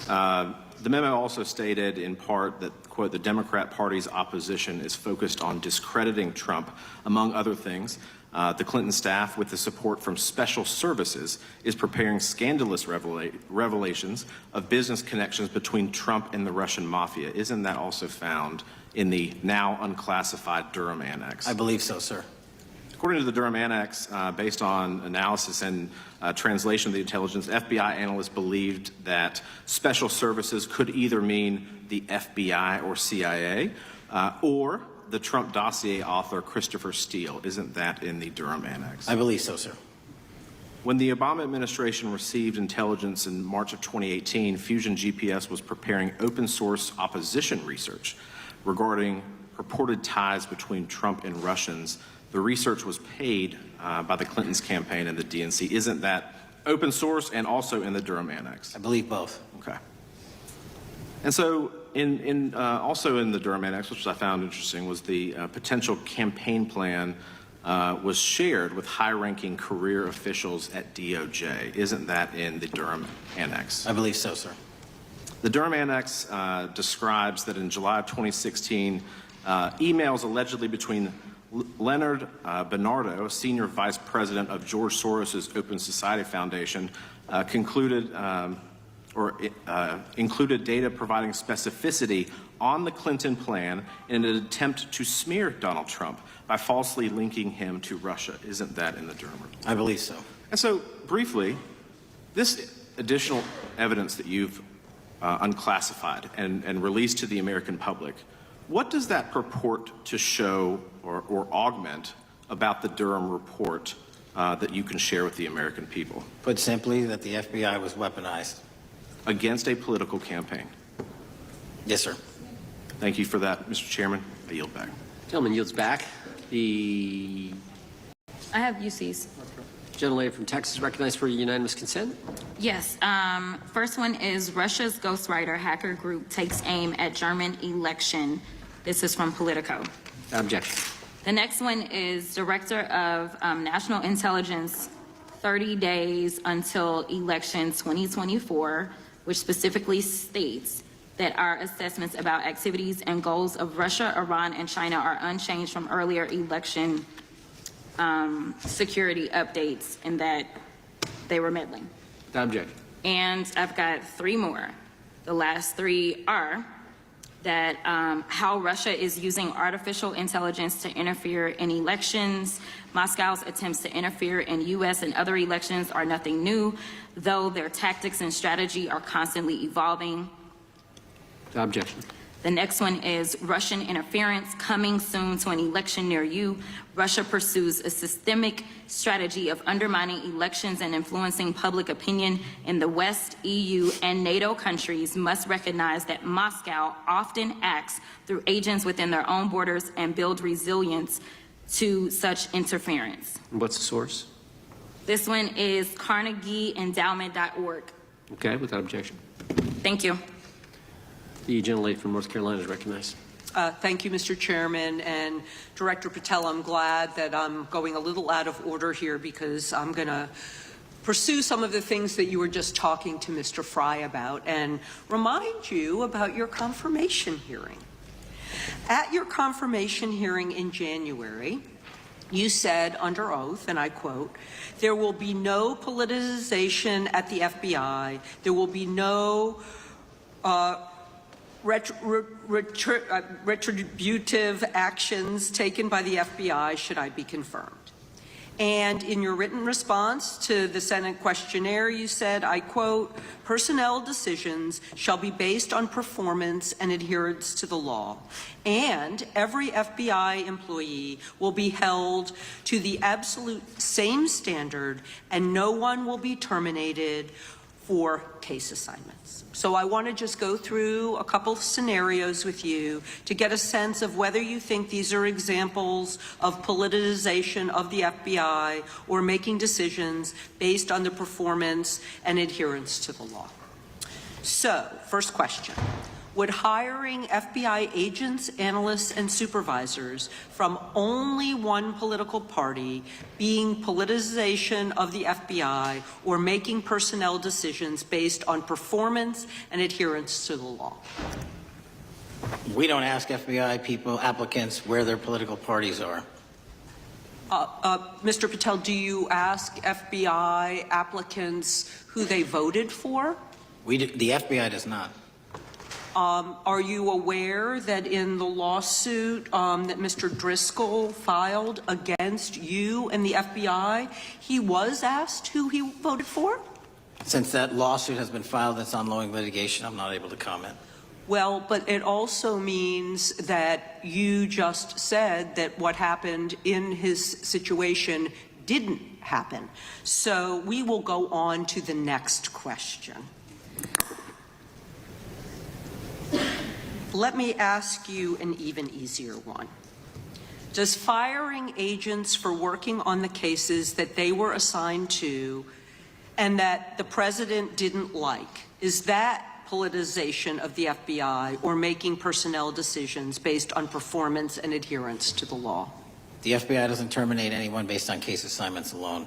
The memo also stated in part that, quote, the Democrat Party's opposition is focused on discrediting Trump, among other things. The Clinton staff, with the support from special services, is preparing scandalous revelations of business connections between Trump and the Russian mafia. Isn't that also found in the now unclassified Durham Annex? I believe so, sir. According to the Durham Annex, based on analysis and translation of the intelligence, FBI analysts believed that special services could either mean the FBI or CIA, or the Trump dossier author Christopher Steele. Isn't that in the Durham Annex? I believe so, sir. When the Obama administration received intelligence in March of 2018, Fusion GPS was preparing open source opposition research regarding purported ties between Trump and Russians. The research was paid by the Clintons campaign and the DNC. Isn't that open source and also in the Durham Annex? I believe both. Okay. And so also in the Durham Annex, which I found interesting, was the potential campaign plan was shared with high-ranking career officials at DOJ. Isn't that in the Durham Annex? I believe so, sir. The Durham Annex describes that in July of 2016, emails allegedly between Leonard Bernardo, senior vice president of George Soros's Open Society Foundation, included data providing specificity on the Clinton plan in an attempt to smear Donald Trump by falsely linking him to Russia. Isn't that in the Durham Report? I believe so. And so, briefly, this additional evidence that you've unclassified and released to the American public, what does that purport to show or augment about the Durham Report that you can share with the American people? Put simply, that the FBI was weaponized. Against a political campaign. Yes, sir. Thank you for that, Mr. Chairman. I yield back. Gentleman yields back. I have UCs. Gentlelady from Texas recognized for unanimous consent. Yes. First one is Russia's ghostwriter hacker group takes aim at German election. This is from Politico. Objection. The next one is Director of National Intelligence, 30 days until election 2024, which specifically states that our assessments about activities and goals of Russia, Iran, and China are unchanged from earlier election security updates, and that they were meddling. Objection. And I've got three more. The last three are that how Russia is using artificial intelligence to interfere in elections. Moscow's attempts to interfere in U.S. and other elections are nothing new, though their tactics and strategy are constantly evolving. Objection. The next one is Russian interference coming soon to an election near you. Russia pursues a systemic strategy of undermining elections and influencing public opinion in the West. EU and NATO countries must recognize that Moscow often acts through agents within their own borders and build resilience to such interference. What's the source? This one is CarnegieEndowment.org. Okay, without objection. Thank you. The gentlelady from North Carolina is recognized. Thank you, Mr. Chairman. And Director Patel, I'm glad that I'm going a little out of order here because I'm going to pursue some of the things that you were just talking to Mr. Fry about and remind you about your confirmation hearing. At your confirmation hearing in January, you said under oath, and I quote, "There will be no politicization at the FBI. There will be no retributive actions taken by the FBI should I be confirmed." And in your written response to the Senate questionnaire, you said, I quote, "Personnel decisions shall be based on performance and adherence to the law. And every FBI employee will be held to the absolute same standard and no one will be terminated for case assignments." So I want to just go through a couple of scenarios with you to get a sense of whether you think these are examples of politicization of the FBI or making decisions based on the performance and adherence to the law. So, first question. Would hiring FBI agents, analysts, and supervisors from only one political party being politicization of the FBI or making personnel decisions based on performance and adherence to the law? We don't ask FBI people, applicants, where their political parties are. Mr. Patel, do you ask FBI applicants who they voted for? The FBI does not. Are you aware that in the lawsuit that Mr. Driscoll filed against you and the FBI, he was asked who he voted for? Since that lawsuit has been filed that's ongoing litigation, I'm not able to comment. Well, but it also means that you just said that what happened in his situation didn't happen. So we will go on to the next question. Let me ask you an even easier one. Does firing agents for working on the cases that they were assigned to and that the president didn't like, is that politicization of the FBI or making personnel decisions based on performance and adherence to the law? The FBI doesn't terminate anyone based on case assignments alone.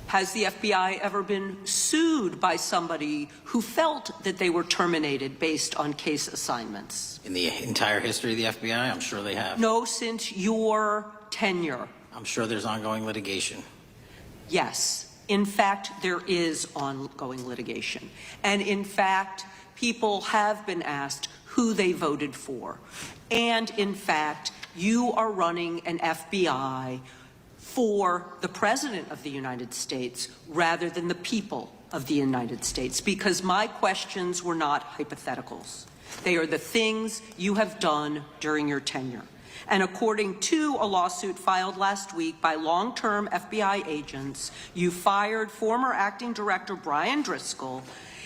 Has the FBI ever been sued by somebody who felt that they were terminated based on case assignments? In the entire history of the FBI, I'm sure they have. No, since your tenure. I'm sure there's ongoing litigation. Yes. In fact, there is ongoing litigation. And in fact, people have been asked who they voted for. And in fact, you are running an FBI for the President of the United States rather than the people of the United States, because my questions were not hypotheticals. They are the things you have done during your tenure. And according to a lawsuit filed last week by long-term FBI agents, you fired former acting director Brian Driscoll.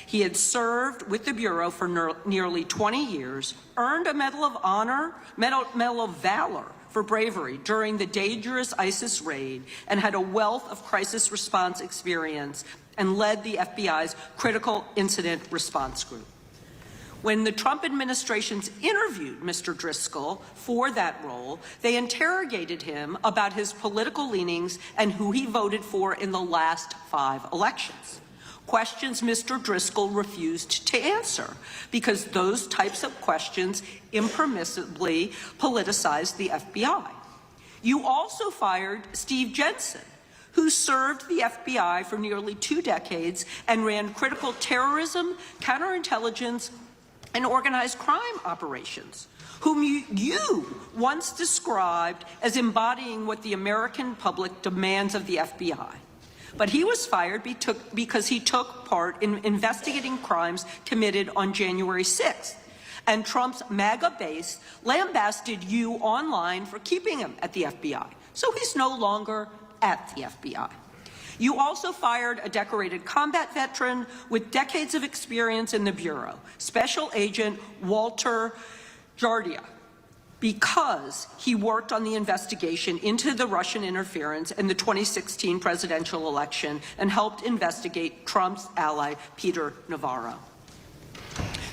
He had served with the Bureau for nearly 20 years, earned a Medal of Honor, Medal of Valor for bravery during the dangerous ISIS raid, and had a wealth of crisis response experience and led the FBI's critical incident response group. When the Trump administrations interviewed Mr. Driscoll for that role, they interrogated him about his political leanings and who he voted for in the last 5 elections. Questions Mr. Driscoll refused to answer because those types of questions impermissibly politicized the FBI. You also fired Steve Jensen, who served the FBI for nearly 2 decades and ran critical terrorism, counterintelligence, and organized crime operations, whom you once described as embodying what the American public demands of the FBI. But he was fired because he took part in investigating crimes committed on January 6th. And Trump's MAGA base lambasted you online for keeping him at the FBI. So he's no longer at the FBI. You also fired a decorated combat veteran with decades of experience in the Bureau, Special Agent Walter Jardia, because he worked on the investigation into the Russian interference in the 2016 presidential election and helped investigate Trump's ally, Peter Navarro.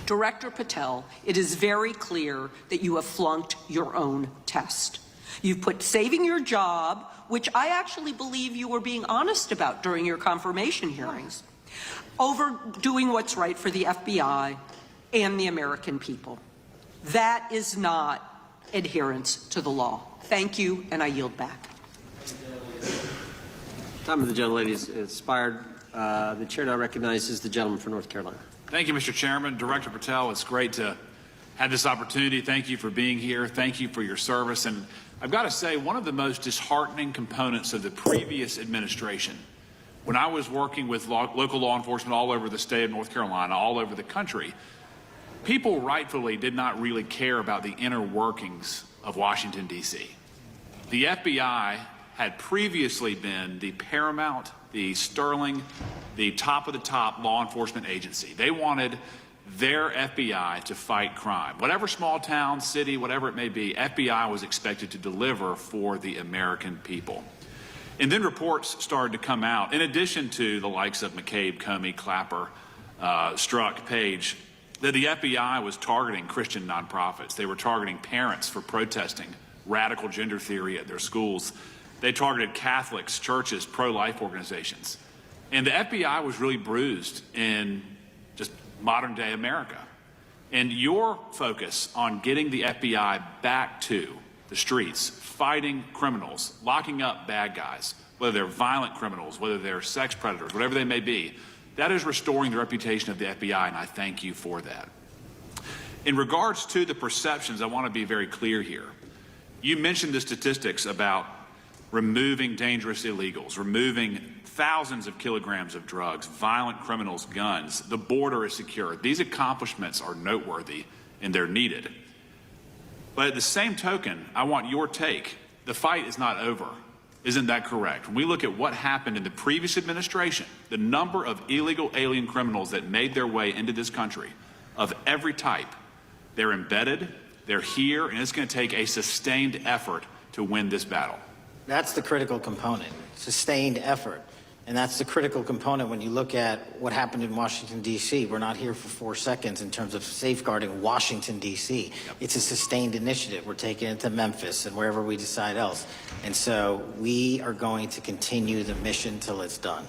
Director Patel, it is very clear that you have flunked your own test. You've put saving your job, which I actually believe you were being honest about during your confirmation hearings, over doing what's right for the FBI and the American people. That is not adherence to the law. Thank you, and I yield back. Time of the gentlelady is expired. The chair now recognizes the gentleman from North Carolina. Thank you, Mr. Chairman. Director Patel, it's great to have this opportunity. Thank you for being here. Thank you for your service. And I've got to say, one of the most disheartening components of the previous administration, when I was working with local law enforcement all over the state of North Carolina, all over the country, people rightfully did not really care about the inner workings of Washington, D.C. The FBI had previously been the paramount, the sterling, the top of the top law enforcement agency. They wanted their FBI to fight crime. Whatever small town, city, whatever it may be, FBI was expected to deliver for the American people. And then reports started to come out, in addition to the likes of McCabe, Comey, Clapper, Strzok, Page, that the FBI was targeting Christian nonprofits. They were targeting parents for protesting radical gender theory at their schools. They targeted Catholics, churches, pro-life organizations. And the FBI was really bruised in just modern day America. And your focus on getting the FBI back to the streets, fighting criminals, locking up bad guys, whether they're violent criminals, whether they're sex predators, whatever they may be, that is restoring the reputation of the FBI, and I thank you for that. In regards to the perceptions, I want to be very clear here. You mentioned the statistics about removing dangerous illegals, removing thousands of kilograms of drugs, violent criminals, guns. The border is secure. These accomplishments are noteworthy and they're needed. But at the same token, I want your take. The fight is not over. Isn't that correct? When we look at what happened in the previous administration, the number of illegal alien criminals that made their way into this country of every type, they're embedded, they're here, and it's going to take a sustained effort to win this battle. That's the critical component, sustained effort. And that's the critical component when you look at what happened in Washington, D.C. We're not here for 4 seconds in terms of safeguarding Washington, D.C. Yep. It's a sustained initiative. We're taking it to Memphis and wherever we decide else. And so we are going to continue the mission till it's done.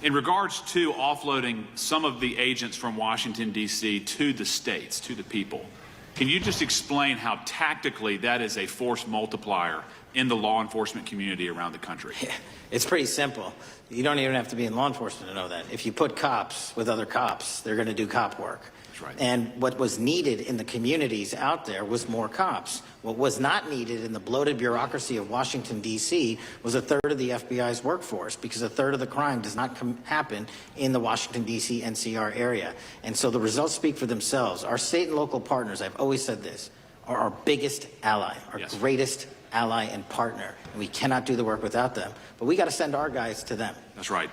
In regards to offloading some of the agents from Washington, D.C. to the states, to the people, can you just explain how tactically that is a force multiplier in the law enforcement community around the country? Yeah, it's pretty simple. You don't even have to be in law enforcement to know that. If you put cops with other cops, they're going to do cop work. That's right. And what was needed in the communities out there was more cops. What was not needed in the bloated bureaucracy of Washington, D.C. was a third of the FBI's workforce, because a third of the crime does not happen in the Washington, D.C. NCR area. And so the results speak for themselves. Our state and local partners, I've always said this, are our biggest ally, our Yes. greatest ally and partner. And we cannot do the work without them. But we got to send our guys to them. That's right.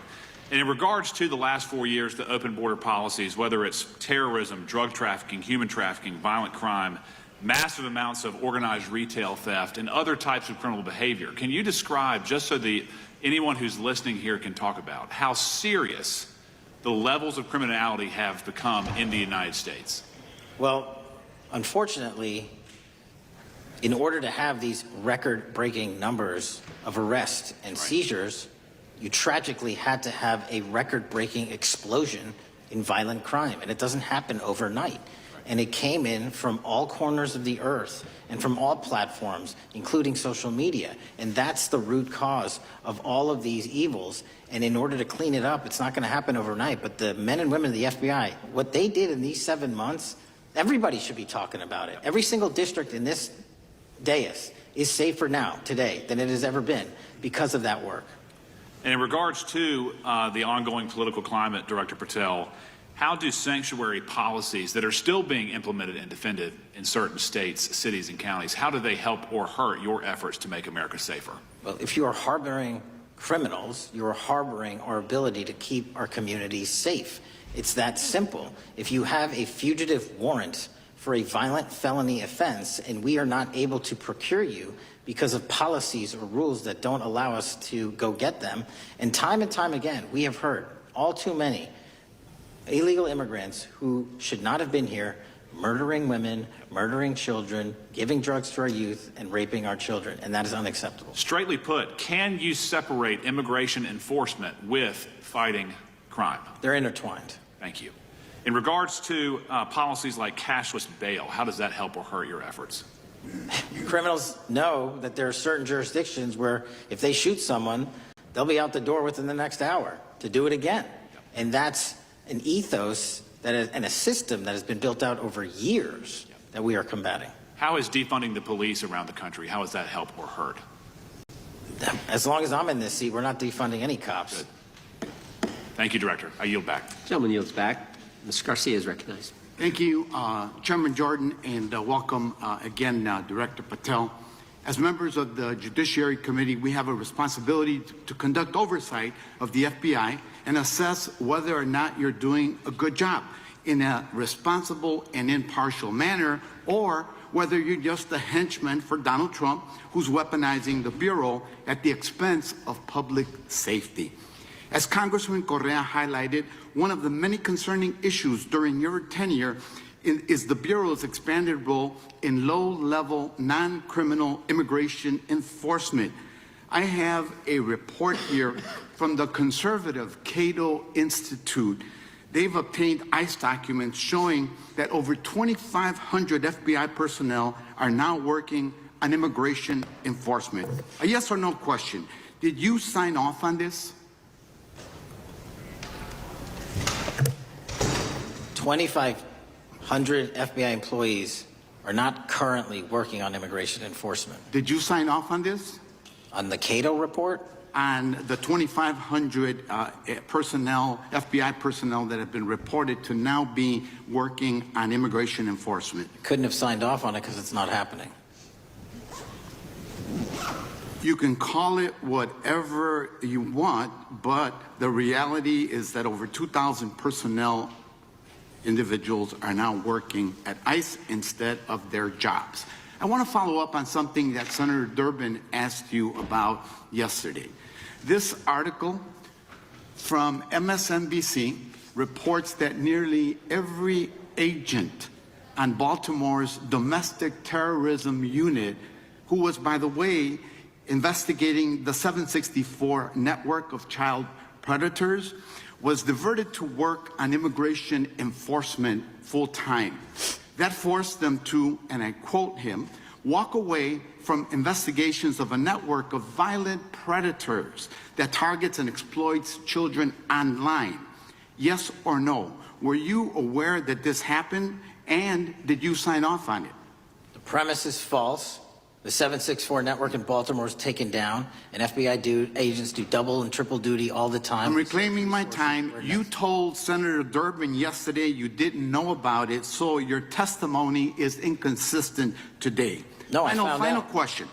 And in regards to the last 4 years, the open border policies, whether it's terrorism, drug trafficking, human trafficking, violent crime, massive amounts of organized retail theft, and other types of criminal behavior, can you describe, just so anyone who's listening here can talk about, how serious the levels of criminality have become in the United States? Well, unfortunately, in order to have these record-breaking numbers of arrests and seizures, you tragically had to have a record-breaking explosion in violent crime. And it doesn't happen overnight. And it came in from all corners of the earth and from all platforms, including social media. And that's the root cause of all of these evils. And in order to clean it up, it's not going to happen overnight. But the men and women of the FBI, what they did in these 7 months, everybody should be talking about it. Every single district in this dais is safer now, today, than it has ever been because of that work. And in regards to the ongoing political climate, Director Patel, how do sanctuary policies that are still being implemented and defended in certain states, cities, and counties, how do they help or hurt your efforts to make America safer? Well, if you are harboring criminals, you are harboring our ability to keep our communities safe. It's that simple. If you have a fugitive warrant for a violent felony offense and we are not able to procure you because of policies or rules that don't allow us to go get them, and time again, we have heard all too many illegal immigrants who should not have been here murdering women, murdering children, giving drugs to our youth, and raping our children, and that is unacceptable. Straightly put, can you separate immigration enforcement with fighting crime? They're intertwined. Thank you. In regards to policies like cashless bail, how does that help or hurt your efforts? Criminals know that there are certain jurisdictions where if they shoot someone, they'll be out the door within the next hour to do it again. And that's an ethos and a system that has been built out over years that we are combating. How is defunding the police around the country, how does that help or hurt? As long as I'm in this seat, we're not defunding any cops. Good. Thank you, Director. I yield back. Gentleman yields back. Mr. Garcia is recognized. Thank you, Chairman Jordan, and welcome again, Director Patel. As members of the Judiciary Committee, we have a responsibility to conduct oversight of the FBI and assess whether or not you're doing a good job in a responsible and impartial manner, or whether you're just a henchman for Donald Trump who's weaponizing the Bureau at the expense of public safety. As Congressman Correa highlighted, one of the many concerning issues during your tenure is the Bureau's expanded role in low-level, non-criminal immigration enforcement. I have a report here from the conservative Cato Institute. They've obtained ICE documents showing that over 2,500 FBI personnel are now working on immigration enforcement. A yes or no question. Did you sign off on this? 2,500 FBI employees are not currently working on immigration enforcement. Did you sign off on this? On the Cato report? On the 2,500 personnel, FBI personnel that have been reported to now be working on immigration enforcement. Couldn't have signed off on it because it's not happening. You can call it whatever you want, but the reality is that over 2,000 personnel individuals are now working at ICE instead of their jobs. I want to follow up on something that Senator Durbin asked you about yesterday. This article from MSNBC reports that nearly every agent on Baltimore's domestic terrorism unit, who was, by the way, investigating the 764 network of child predators, was diverted to work on immigration enforcement full-time. That forced them to, and I quote him, walk away from investigations of a network of violent predators that targets and exploits children online. Yes or no? Were you aware that this happened, and did you sign off on it? The premise is false. The 764 network in Baltimore is taken down, and FBI agents do double and triple duty all the time. I'm reclaiming my time. You told Senator Durbin yesterday you didn't know about it, so your testimony is inconsistent today. No, I found Final out. question.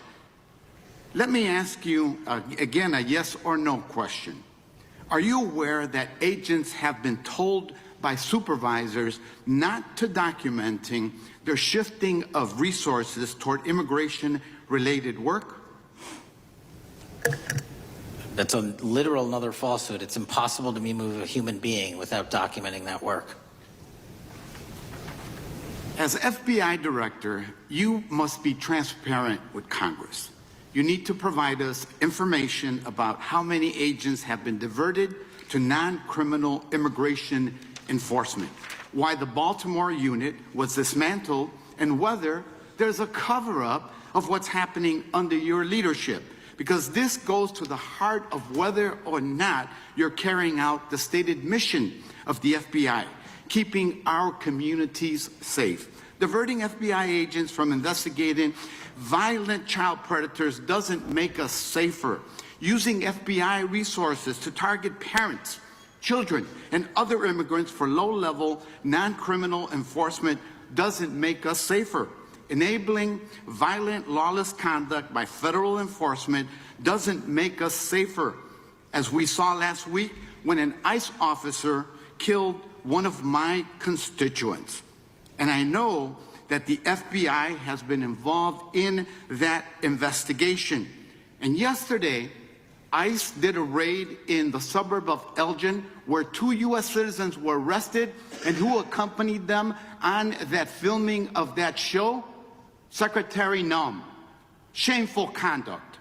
Let me ask you, again, a yes or no question. Are you aware that agents have been told by supervisors not to documenting their shifting of resources toward immigration-related work? That's a literal another falsehood. It's impossible to move a human being without documenting that work. As FBI director, you must be transparent with Congress. You need to provide us information about how many agents have been diverted to non-criminal immigration enforcement, why the Baltimore unit was dismantled, and whether there's a cover-up of what's happening under your leadership. Because this goes to the heart of whether or not you're carrying out the stated mission of the FBI, keeping our communities safe. Diverting FBI agents from investigating violent child predators doesn't make us safer. Using FBI resources to target parents, children, and other immigrants for low-level, non-criminal enforcement doesn't make us safer. Enabling violent, lawless conduct by federal enforcement doesn't make us safer. As we saw last week when an ICE officer killed one of my constituents. And I know that the FBI has been involved in that investigation. And yesterday, ICE did a raid in the suburb of Elgin where 2 U.S. citizens were arrested, and who accompanied them on that filming of that show? Secretary Nunn. Shameful conduct.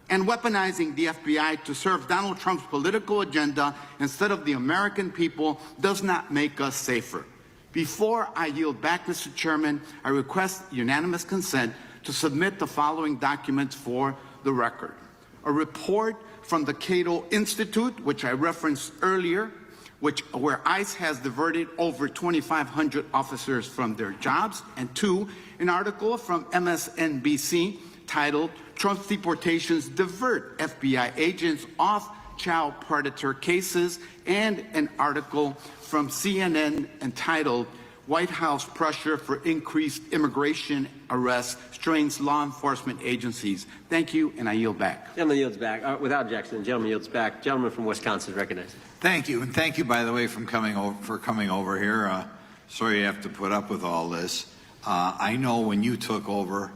And weaponizing the FBI to serve Donald Trump's political agenda instead of the American people does not make us safer. Before I yield back, Mr. Chairman, I request unanimous consent to submit the following documents for the record. A report from the Cato Institute, which I referenced earlier, where ICE has diverted over 2,500 officers from their jobs, and 2, an article from MSNBC titled Trump's Deportations Divert FBI Agents Off Child Predator Cases, and an article from CNN entitled White House Pressure for Increased Immigration Arrests Strains Law Enforcement Agencies. Thank you, and I yield back. Gentleman yields back. Without objection, the gentleman yields back. Gentleman from Wisconsin is recognized. Thank you, and thank you, by the way, for coming over here. Sorry you have to put up with all this. I know when you took over,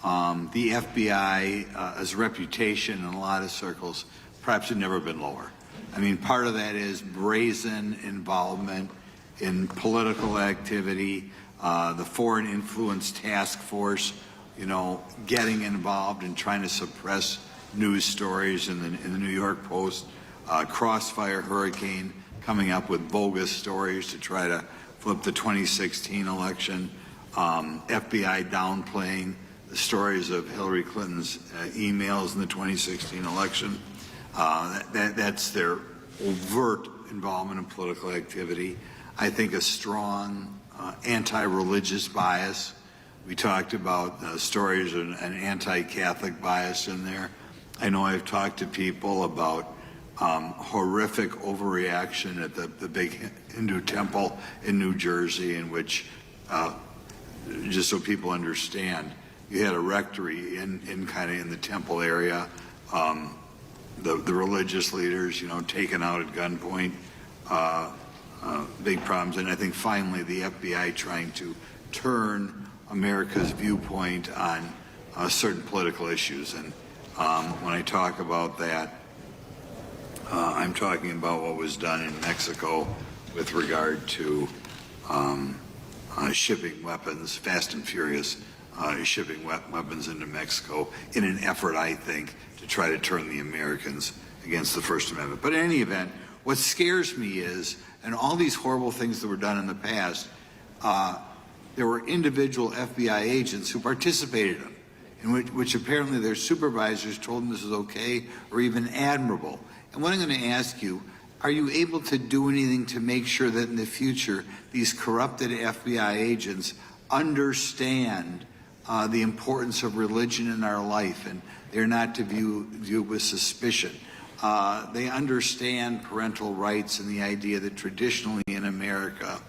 the FBI's reputation in a lot of circles perhaps had never been lower. I mean, part of that is brazen involvement in political activity, the Foreign Influence Task Force, you know, getting involved and trying to suppress news stories in the New York Post, Crossfire Hurricane coming up with bogus stories to try to flip the 2016 election, FBI downplaying the stories of Hillary Clinton's emails in the 2016 election. That's their overt involvement in political activity. I think a strong anti-religious bias. We talked about stories of an anti-Catholic bias in there. I know I've talked to people about horrific overreaction at the big Hindu temple in New Jersey, in which, just so people understand, you had a rectory in the temple area. The religious leaders, you know, taken out at gunpoint, big problems. And I think finally the FBI trying to turn America's viewpoint on certain political issues. And when I talk about that, I'm talking about what was done in Mexico with regard to shipping weapons, fast and furious, shipping weapons into Mexico in an effort, I think, to try to turn the Americans against the First Amendment. But in any event, what scares me is, and all these horrible things that were done in the past, there were individual FBI agents who participated in which apparently their supervisors told them this is okay or even admirable. And what I'm going to ask you, are you able to do anything to make sure that in the future these corrupted FBI agents understand the importance of religion in our life, and they're not to view it with suspicion? They understand parental rights and the idea that traditionally in America,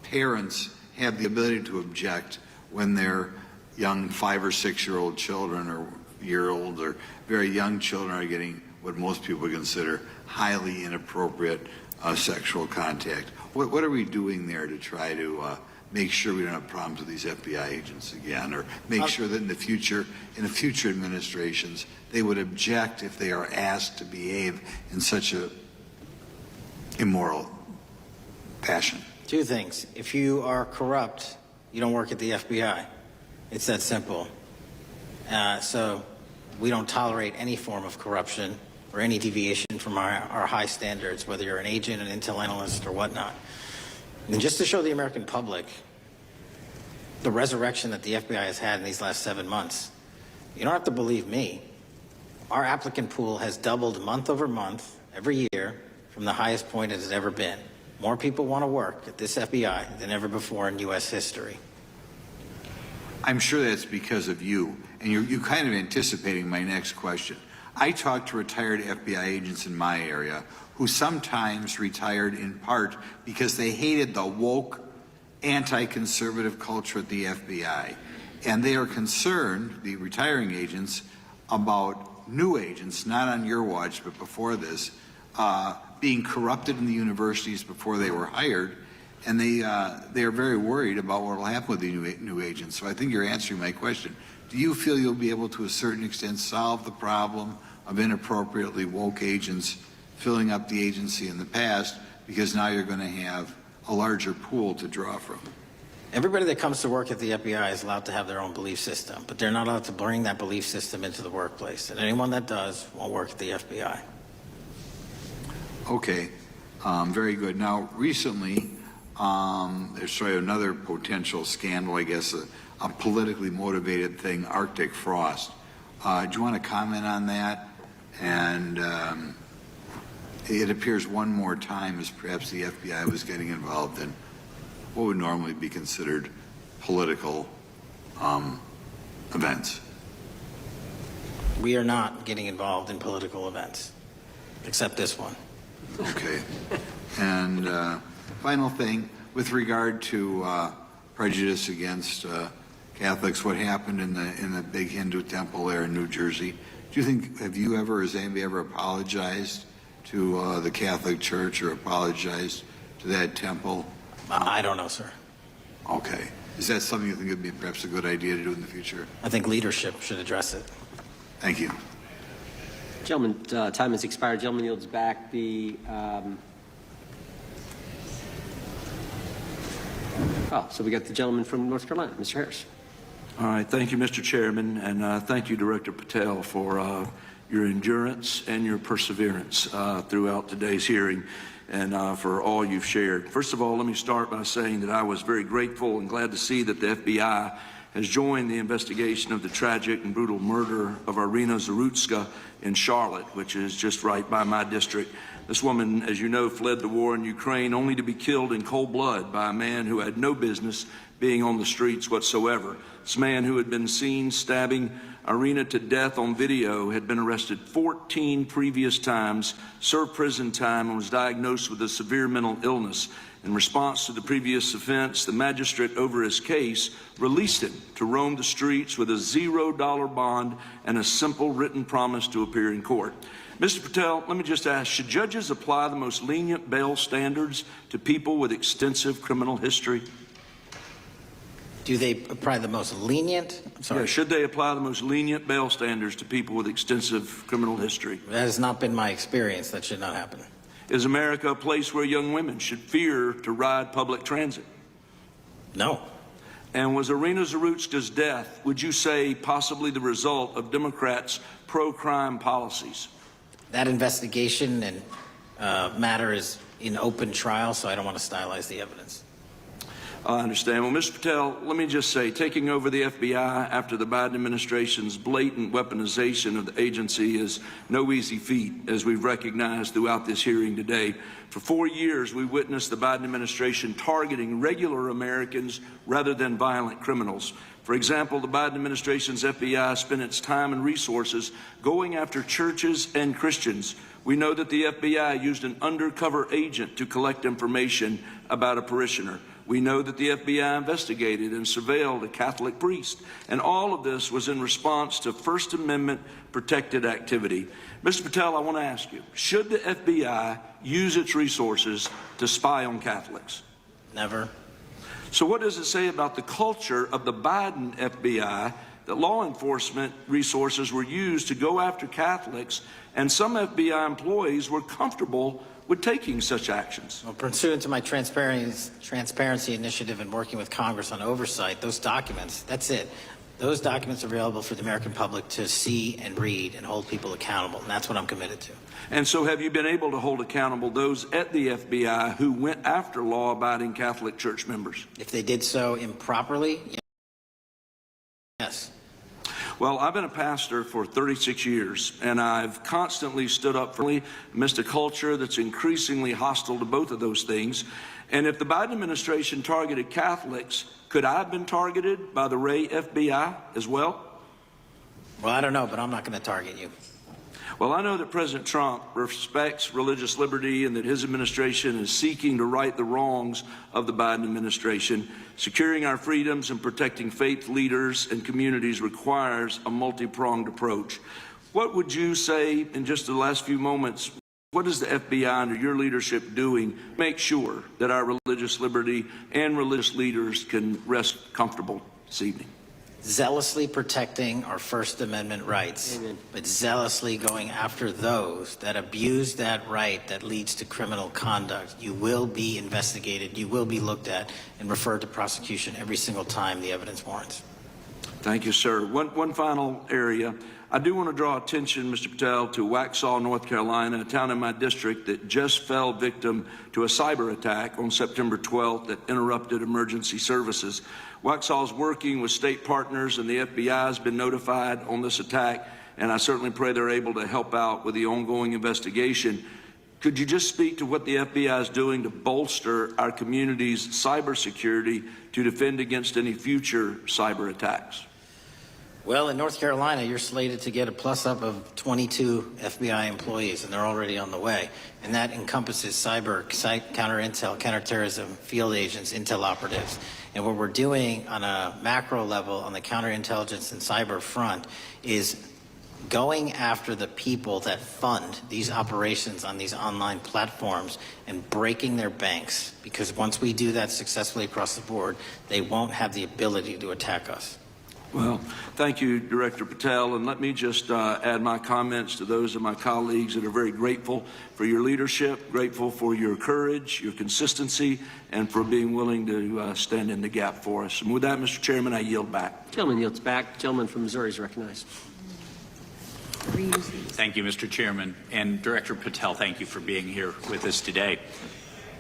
parents have the ability to object when their young 5 or 6 year old children or year-old or very young children are getting what most people consider highly inappropriate sexual contact. What are we doing there to try to make sure we don't have problems with these FBI agents again, or make sure that in the future administrations, they would object if they are asked to behave in such a immoral fashion? 2 things. If you are corrupt, you don't work at the FBI. It's that simple. So we don't tolerate any form of corruption or any deviation from our high standards, whether you're an agent, an intel analyst, or whatnot. And just to show the American public the resurrection that the FBI has had in these last 7 months, you don't have to believe me. Our applicant pool has doubled month over month every year from the highest point it has ever been. More people want to work at this FBI than ever before in U.S. history. I'm sure that's because of you, and you're kind of anticipating my next question. I talk to retired FBI agents in my area who sometimes retired in part because they hated the woke, anti-conservative culture at the FBI. And they are concerned, the retiring agents, about new agents, not on your watch, but before this, being corrupted in the universities before they were hired. And they are very worried about what will happen with the new agents. So I think you're answering my question. Do you feel you'll be able to a certain extent solve the problem of inappropriately woke agents filling up the agency in the past, because now you're going to have a larger pool to draw from? Everybody that comes to work at the FBI is allowed to have their own belief system, but they're not allowed to bring that belief system into the workplace. And anyone that does won't work at the FBI. Okay, very good. Now, recently, there's another potential scandal, I guess, a politically motivated thing, Arctic frost. Do you want to comment on that? And it appears one more time as perhaps the FBI was getting involved in what would normally be considered political events. We are not getting involved in political events, except this one. Okay. And final thing, with regard to prejudice against Catholics, what happened in the big Hindu temple there in New Jersey, do you think, have you ever, has anybody ever apologized to the Catholic Church or apologized to that temple? I don't know, sir. Okay. Is that something you think would be perhaps a good idea to do in the future? I think leadership should address it. Thank you. Gentleman, time has expired. Gentleman yields back the. So we got the gentleman from North Carolina, Mr. Harris. All right. Thank you, Mr. Chairman, and thank you, Director Patel, for your endurance and your perseverance throughout today's hearing, and for all you've shared. First of all, let me start by saying that I was very grateful and glad to see that the FBI has joined the investigation of the tragic and brutal murder of Irina Zarutska in Charlotte, which is just right by my district. This woman, as you know, fled the war in Ukraine only to be killed in cold blood by a man who had no business being on the streets whatsoever. This man, who had been seen stabbing Irina to death on video, had been arrested 14 previous times, served prison time, and was diagnosed with a severe mental illness. In response to the previous offense, the magistrate over his case released him to roam the streets with a $0 bond and a simple written promise to appear in court. Mr. Patel, let me just ask, should judges apply the most lenient bail standards to people with extensive criminal history? Do they apply the most lenient? I'm sorry. Yeah, should they apply the most lenient bail standards to people with extensive criminal history? That has not been my experience. That should not happen. Is America a place where young women should fear to ride public transit? No. And was Irina Zarutska's death, would you say, possibly the result of Democrats' pro-crime policies? That investigation and matter is in open trial, so I don't want to stylize the evidence. I understand. Well, Mr. Patel, let me just say, taking over the FBI after the Biden administration's blatant weaponization of the agency is no easy feat, as we've recognized throughout this hearing today. For 4 years, we witnessed the Biden administration targeting regular Americans rather than violent criminals. For example, the Biden administration's FBI spent its time and resources going after churches and Christians. We know that the FBI used an undercover agent to collect information about a parishioner. We know that the FBI investigated and surveilled a Catholic priest. And all of this was in response to First Amendment protected activity. Mr. Patel, I want to ask you, should the FBI use its resources to spy on Catholics? Never. So what does it say about the culture of the Biden FBI that law enforcement resources were used to go after Catholics, and some FBI employees were comfortable with taking such actions? Well, pursuant to my transparency initiative and working with Congress on oversight, those documents, that's it. Those documents are available for the American public to see and read and hold people accountable, and that's what I'm committed to. And so have you been able to hold accountable those at the FBI who went after law-abiding Catholic church members? If they did so improperly, yes. Well, I've been a pastor for 36 years, and I've constantly stood up for amidst a culture that's increasingly hostile to both of those things. And if the Biden administration targeted Catholics, could I have been targeted by the Ray FBI as well? Well, I don't know, but I'm not going to target you. Well, I know that President Trump respects religious liberty and that his administration is seeking to right the wrongs of the Biden administration. Securing our freedoms and protecting faith leaders and communities requires a multi-pronged approach. What would you say in just the last few moments? What is the FBI under your leadership doing to make sure that our religious liberty and religious leaders can rest comfortable this evening? Zealously protecting our First Amendment rights, but zealously going after those that abuse that right that leads to criminal conduct. You will be investigated, you will be looked at, and referred to prosecution every single time the evidence warrants. Thank you, sir. One final area. I do want to draw attention, Mr. Patel, to Waxhaw, North Carolina, a town in my district that just fell victim to a cyber attack on September 12th that interrupted emergency services. Waxhaw is working with state partners, and the FBI has been notified on this attack, and I certainly pray they're able to help out with the ongoing investigation. Could you just speak to what the FBI is doing to bolster our community's cybersecurity to defend against any future cyber attacks? Well, in North Carolina, you're slated to get a plus-up of 22 FBI employees, and they're already on the way. And that encompasses cyber, counter-intel, counterterrorism, field agents, intel operatives. And what we're doing on a macro level on the counterintelligence and cyber front is going after the people that fund these operations on these online platforms and breaking their banks. Because once we do that successfully across the board, they won't have the ability to attack us. Well, thank you, Director Patel, and let me just add my comments to those of my colleagues that are very grateful for your leadership, grateful for your courage, your consistency, and for being willing to stand in the gap for us. And with that, Mr. Chairman, I yield back. Gentleman yields back. Gentleman from Missouri is recognized. Thank you, Mr. Chairman. And Director Patel, thank you for being here with us today.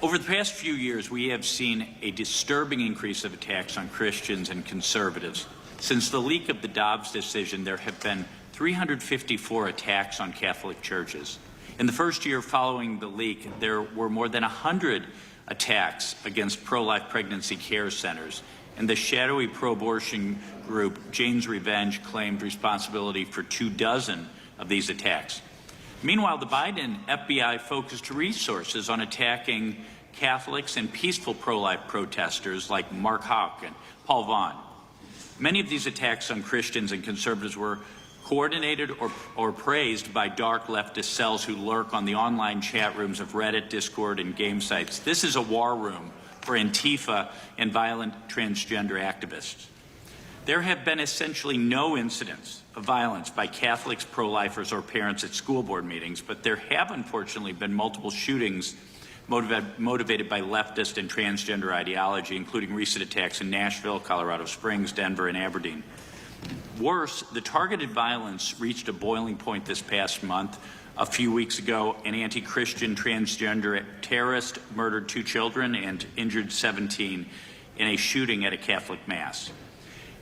Over the past few years, we have seen a disturbing increase of attacks on Christians and conservatives. Since the leak of the Dobbs decision, there have been 354 attacks on Catholic churches. In the first year following the leak, there were more than 100 attacks against pro-life pregnancy care centers. And the shadowy pro-abortion group, Jane's Revenge, claimed responsibility for 24 of these attacks. Meanwhile, the Biden FBI focused resources on attacking Catholics and peaceful pro-life protesters like Mark Houck and Paul Vaughn. Many of these attacks on Christians and conservatives were coordinated or praised by dark leftist cells who lurk on the online chat rooms of Reddit, Discord, and game sites. This is a war room for Antifa and violent transgender activists. There have been essentially no incidents of violence by Catholics, pro-lifers, or parents at school board meetings, but there have unfortunately been multiple shootings motivated by leftist and transgender ideology, including recent attacks in Nashville, Colorado Springs, Denver, and Aberdeen. Worse, the targeted violence reached a boiling point this past month. A few weeks ago, an anti-Christian transgender terrorist murdered 2 children and injured 17 in a shooting at a Catholic mass.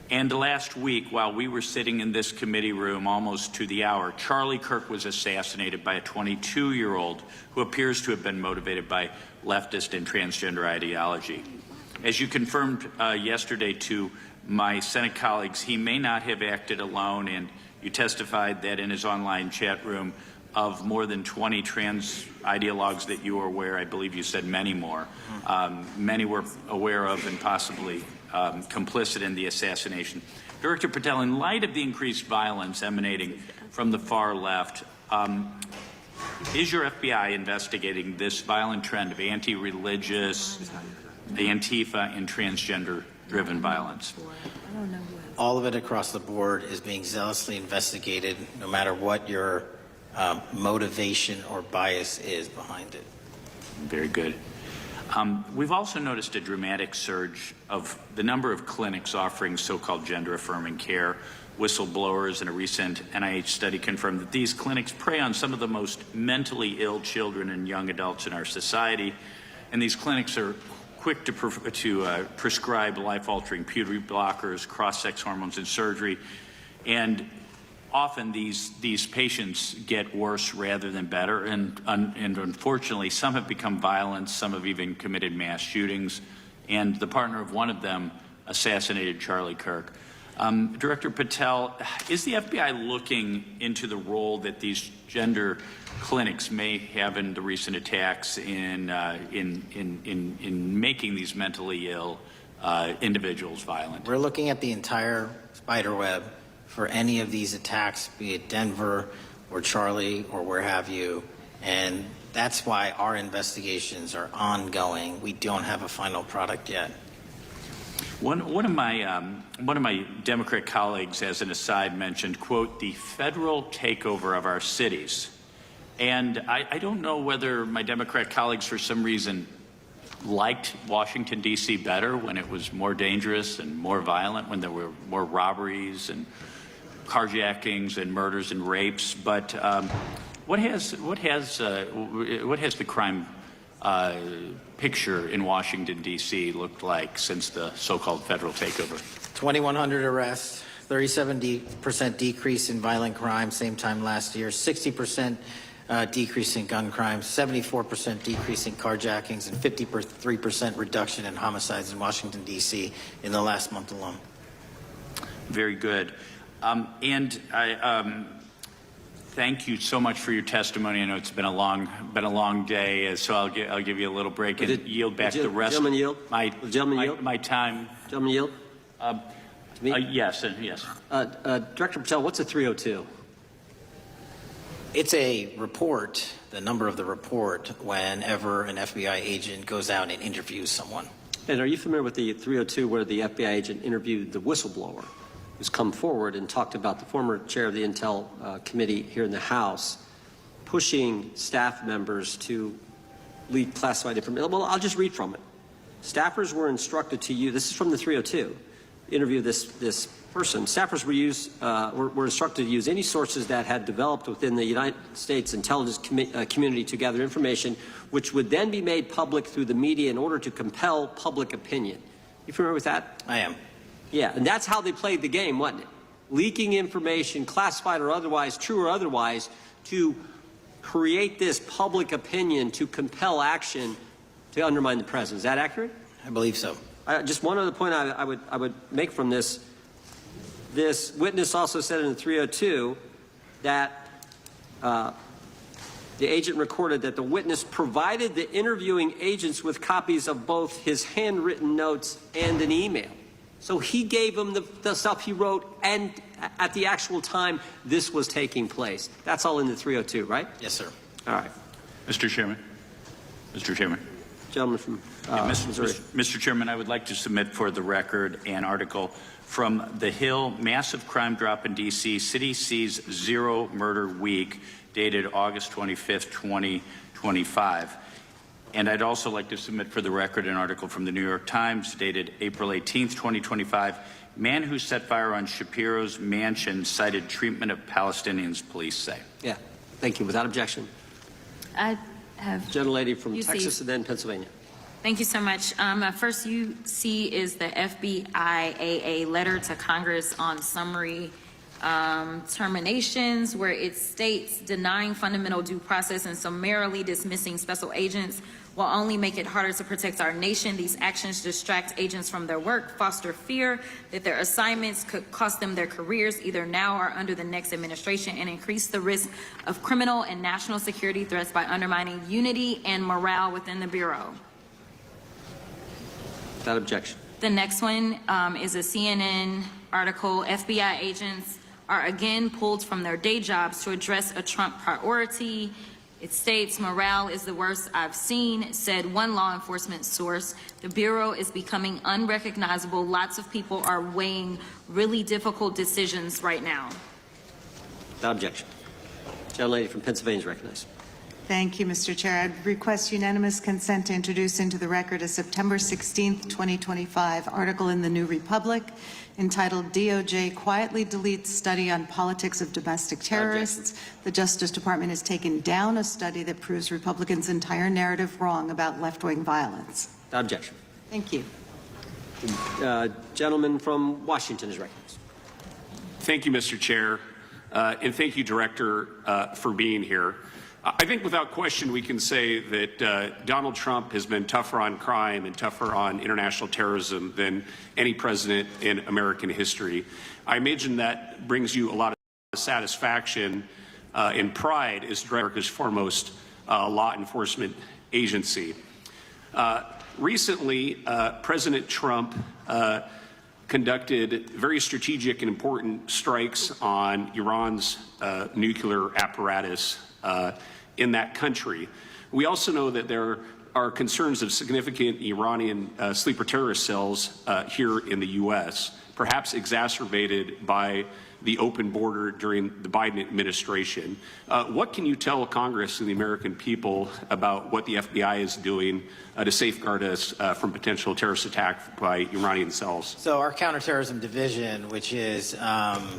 And last week, while we were sitting in this committee room almost to the hour, Charlie Kirk was assassinated by a 22-year-old who appears to have been motivated by leftist and transgender ideology. As you confirmed yesterday to my Senate colleagues, he may not have acted alone, and you testified that in his online chat room of more than 20 trans ideologues that you were aware, I believe you said many more, many were aware of and possibly complicit in the assassination. Director Patel, in light of the increased violence emanating from the far left, is your FBI investigating this violent trend of anti-religious, Antifa, and transgender-driven violence? All of it across the board is being zealously investigated, no matter what your motivation or bias is behind it. Very good. We've also noticed a dramatic surge of the number of clinics offering so-called gender-affirming care. Whistleblowers in a recent NIH study confirmed that these clinics prey on some of the most mentally ill children and young adults in our society, and these clinics are quick to prescribe life-altering puberty blockers, cross-sex hormones, and surgery, and often these patients get worse rather than better, and unfortunately some have become violent, some have even committed mass shootings, and the partner of one of them assassinated Charlie Kirk. Director Patel, is the FBI looking into the role that these gender clinics may have in the recent attacks in making these mentally ill individuals violent? We're looking at the entire spider web for any of these attacks, be it Denver or Charlie or where have you, and that's why our investigations are ongoing. We don't have a final product yet. One of my Democrat colleagues, as an aside, mentioned, quote, the federal takeover of our cities. And I don't know whether my Democrat colleagues, for some reason, liked Washington, D.C. better when it was more dangerous and more violent, when there were more robberies and carjackings and murders and rapes. But what has the crime picture in Washington, D.C. looked like since the so-called federal takeover? 2,100 arrests, 37% decrease in violent crime, same time last year, 60% decrease in gun crimes, 74% decrease in carjackings, and 53% reduction in homicides in Washington, D.C. in the last month alone. Very good. And I thank you so much for your testimony. I know it's been a long day, so I'll give you a little break and yield back the rest. Gentleman yield? My time. Gentleman yield? Yes, yes. Director Patel, what's a 302? It's a report, the number of the report, whenever an FBI agent goes out and interviews someone. And are you familiar with the 302 where the FBI agent interviewed the whistleblower who's come forward and talked about the former chair of the Intel Committee here in the House pushing staff members to leak classified information? Well, I'll just read from it. Staffers were instructed to use, this is from the 302, interview this person. Staffers were instructed to use any sources that had developed within the United States intelligence community to gather information which would then be made public through the media in order to compel public opinion. You familiar with that? I am. Yeah, and that's how they played the game, wasn't it? Leaking information, classified or otherwise, true or otherwise, to create this public opinion to compel action to undermine the president. Is that accurate? I believe so. Just one other point I would make from this. This witness also said in the 302 that the agent recorded that the witness provided the interviewing agents with copies of both his handwritten notes and an email. So he gave them the stuff he wrote, and at the actual time this was taking place. That's all in the 302, right? Yes, sir. All right. Mr. Chairman. Mr. Chairman. Gentleman from Missouri. Mr. Chairman, I would like to submit for the record an article from The Hill, Massive Crime Drop in D.C., City Sees Zero Murder Week, dated August 25th, 2025. And I'd also like to submit for the record an article from the New York Times, dated April 18th, 2025. Man who set fire on Shapiro's mansion cited treatment of Palestinians, police say. Yeah. Thank you. Without objection. I have Gentlelady from UC. Texas and then Pennsylvania. Thank you so much. First UC is the FBIAA letter to Congress on summary terminations, where it states denying fundamental due process and summarily dismissing special agents will only make it harder to protect our nation. These actions distract agents from their work, foster fear that their assignments could cost them their careers either now or under the next administration, and increase the risk of criminal and national security threats by undermining unity and morale within the Bureau. Without objection. The next one is a CNN article. FBI agents are again pulled from their day jobs to address a Trump priority. It states, morale is the worst I've seen, said one law enforcement source. The Bureau is becoming unrecognizable. Lots of people are weighing really difficult decisions right now. Without objection. Gentlelady from Pennsylvania is recognized. Thank you, Mr. Chair. I'd request unanimous consent to introduce into the record a September 16th, 2025 article in the New Republic entitled DOJ Quietly Deletes Study on Politics of Domestic Terrorists. The Justice Department has taken down a study that proves Republicans' entire narrative wrong about left-wing violence. Without objection. Thank you. Gentleman from Washington is recognized. Thank you, Mr. Chair, and thank you, Director, for being here. I think without question we can say that Donald Trump has been tougher on crime and tougher on international terrorism than any president in American history. I imagine that brings you a lot of satisfaction and pride as America's foremost law enforcement agency. Recently, President Trump conducted very strategic and important strikes on Iran's nuclear apparatus in that country. We also know that there are concerns of significant Iranian sleeper terrorist cells here in the U.S., perhaps exacerbated by the open border during the Biden administration. What can you tell Congress and the American people about what the FBI is doing to safeguard us from potential terrorist attack by Iranian cells? So our counterterrorism division, which is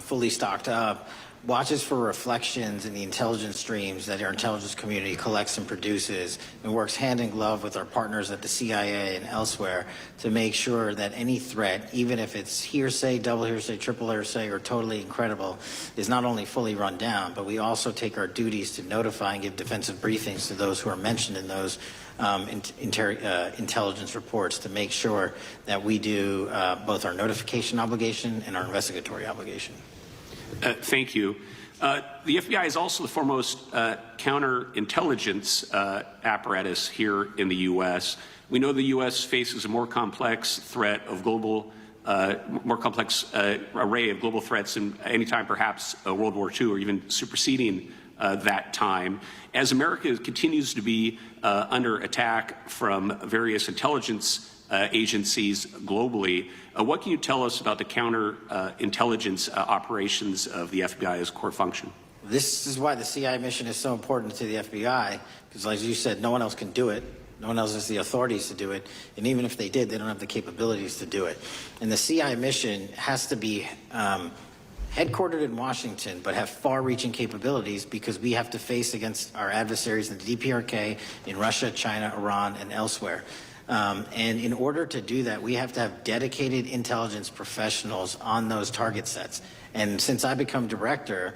fully stocked up, watches for reflections in the intelligence streams that our intelligence community collects and produces, and works hand in glove with our partners at the CIA and elsewhere to make sure that any threat, even if it's hearsay, double hearsay, triple hearsay, or totally incredible, is not only fully run down, but we also take our duties to notify and give defensive briefings to those who are mentioned in those intelligence reports to make sure that we do both our notification obligation and our investigatory obligation. Thank you. The FBI is also the foremost counterintelligence apparatus here in the U.S. We know the U.S. faces a more complex threat of global, more complex array of global threats than any time perhaps World War II or even superseding that time. As America continues to be under attack from various intelligence agencies globally, what can you tell us about the counterintelligence operations of the FBI as a core function? This is why the CIA mission is so important to the FBI, because as you said, no one else can do it. No one else has the authorities to do it. And even if they did, they don't have the capabilities to do it. And the CIA mission has to be headquartered in Washington, but have far-reaching capabilities because we have to face against our adversaries in the DPRK, in Russia, China, Iran, and elsewhere. And in order to do that, we have to have dedicated intelligence professionals on those target sets. And since I become director,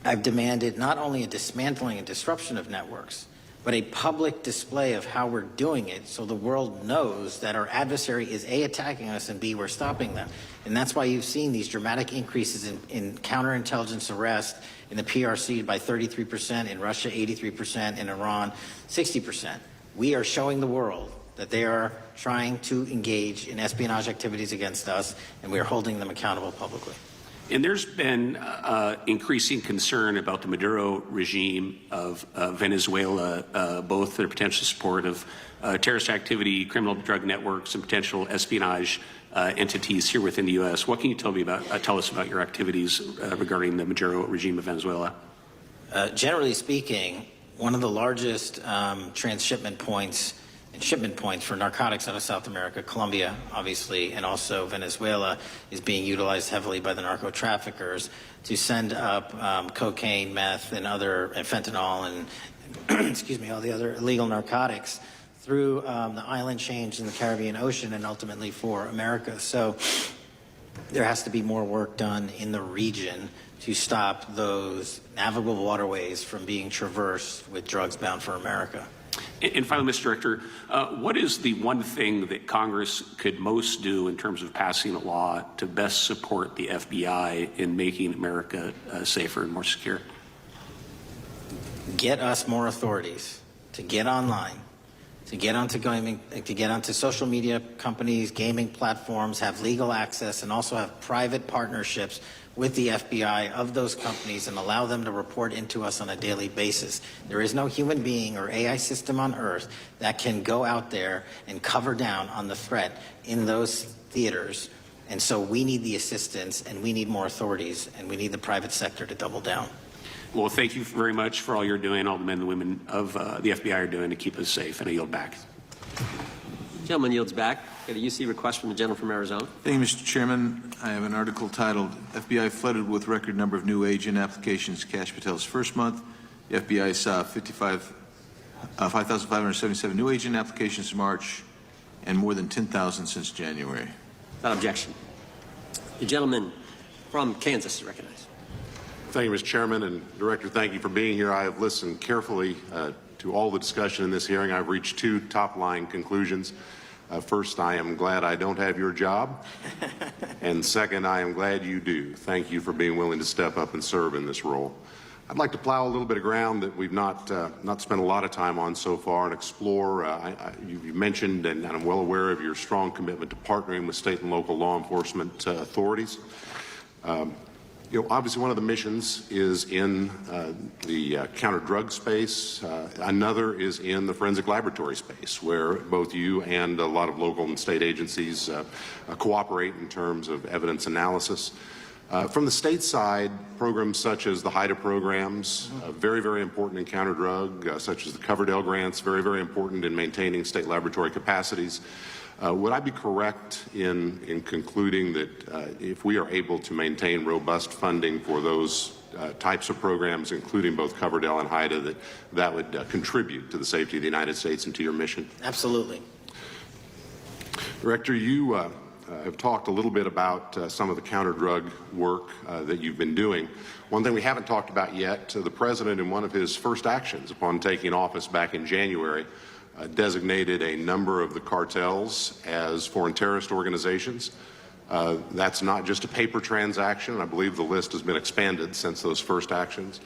I've demanded not only a dismantling and disruption of networks, but a public display of how we're doing it so the world knows that our adversary is A, attacking us, and B, we're stopping them. And that's why you've seen these dramatic increases in counterintelligence arrest in the PRC by 33%, in Russia 83%, in Iran 60%. We are showing the world that they are trying to engage in espionage activities against us, and we are holding them accountable publicly. And there's been increasing concern about the Maduro regime of Venezuela, both their potential support of terrorist activity, criminal drug networks, and potential espionage entities here within the U.S. What can you tell us about your activities regarding the Maduro regime of Venezuela? Generally speaking, one of the largest transshipment points and shipment points for narcotics out of South America, Colombia, obviously, and also Venezuela, is being utilized heavily by the narco-traffickers to send up cocaine, meth, and fentanyl, and excuse me, all the other illegal narcotics through the island chains in the Caribbean Ocean and ultimately for America. So there has to be more work done in the region to stop those navigable waterways from being traversed with drugs bound for America. And finally, Mr. Director, what is the one thing that Congress could most do in terms of passing a law to best support the FBI in making America safer and more secure? Get us more authorities to get online, to get onto social media companies, gaming platforms, have legal access, and also have private partnerships with the FBI of those companies and allow them to report into us on a daily basis. There is no human being or AI system on Earth that can go out there and cover down on the threat in those theaters. And so we need the assistance, and we need more authorities, and we need the private sector to double down. Well, thank you very much for all you're doing, all the men and women of the FBI are doing to keep us safe. And I yield back. Gentleman yields back. Got a UC request from the gentleman from Arizona. Thank you, Mr. Chairman. I have an article titled, FBI flooded with record number of new agent applications Kash Patel's first month. The FBI saw 5,577 new agent applications in March and more than 10,000 since January. Without objection. The gentleman from Kansas is recognized. Thank you, Mr. Chairman, and Director, thank you for being here. I have listened carefully to all the discussion in this hearing. I've reached two top-line conclusions. First, I am glad I don't have your job. And second, I am glad you do. Thank you for being willing to step up and serve in this role. I'd like to plow a little bit of ground that we've not spent a lot of time on so far and explore. You mentioned, and I'm well aware of your strong commitment to partnering with state and local law enforcement authorities. Obviously one of the missions is in the counter-drug space. Another is in the forensic laboratory space, where both you and a lot of local and state agencies cooperate in terms of evidence analysis. From the state side, programs such as the HIDA programs, very, very important in counter-drug, such as the Coverdell grants, very, very important in maintaining state laboratory capacities. Would I be correct in concluding that if we are able to maintain robust funding for those types of programs, including both Coverdell and HIDA, that would contribute to the safety of the United States and to your mission? Absolutely. Director, you have talked a little bit about some of the counter-drug work that you've been doing. One thing we haven't talked about yet, the President, in one of his first actions upon taking office back in January, designated a number of the cartels as foreign terrorist organizations. That's not just a paper transaction. I believe the list has been expanded since those first actions.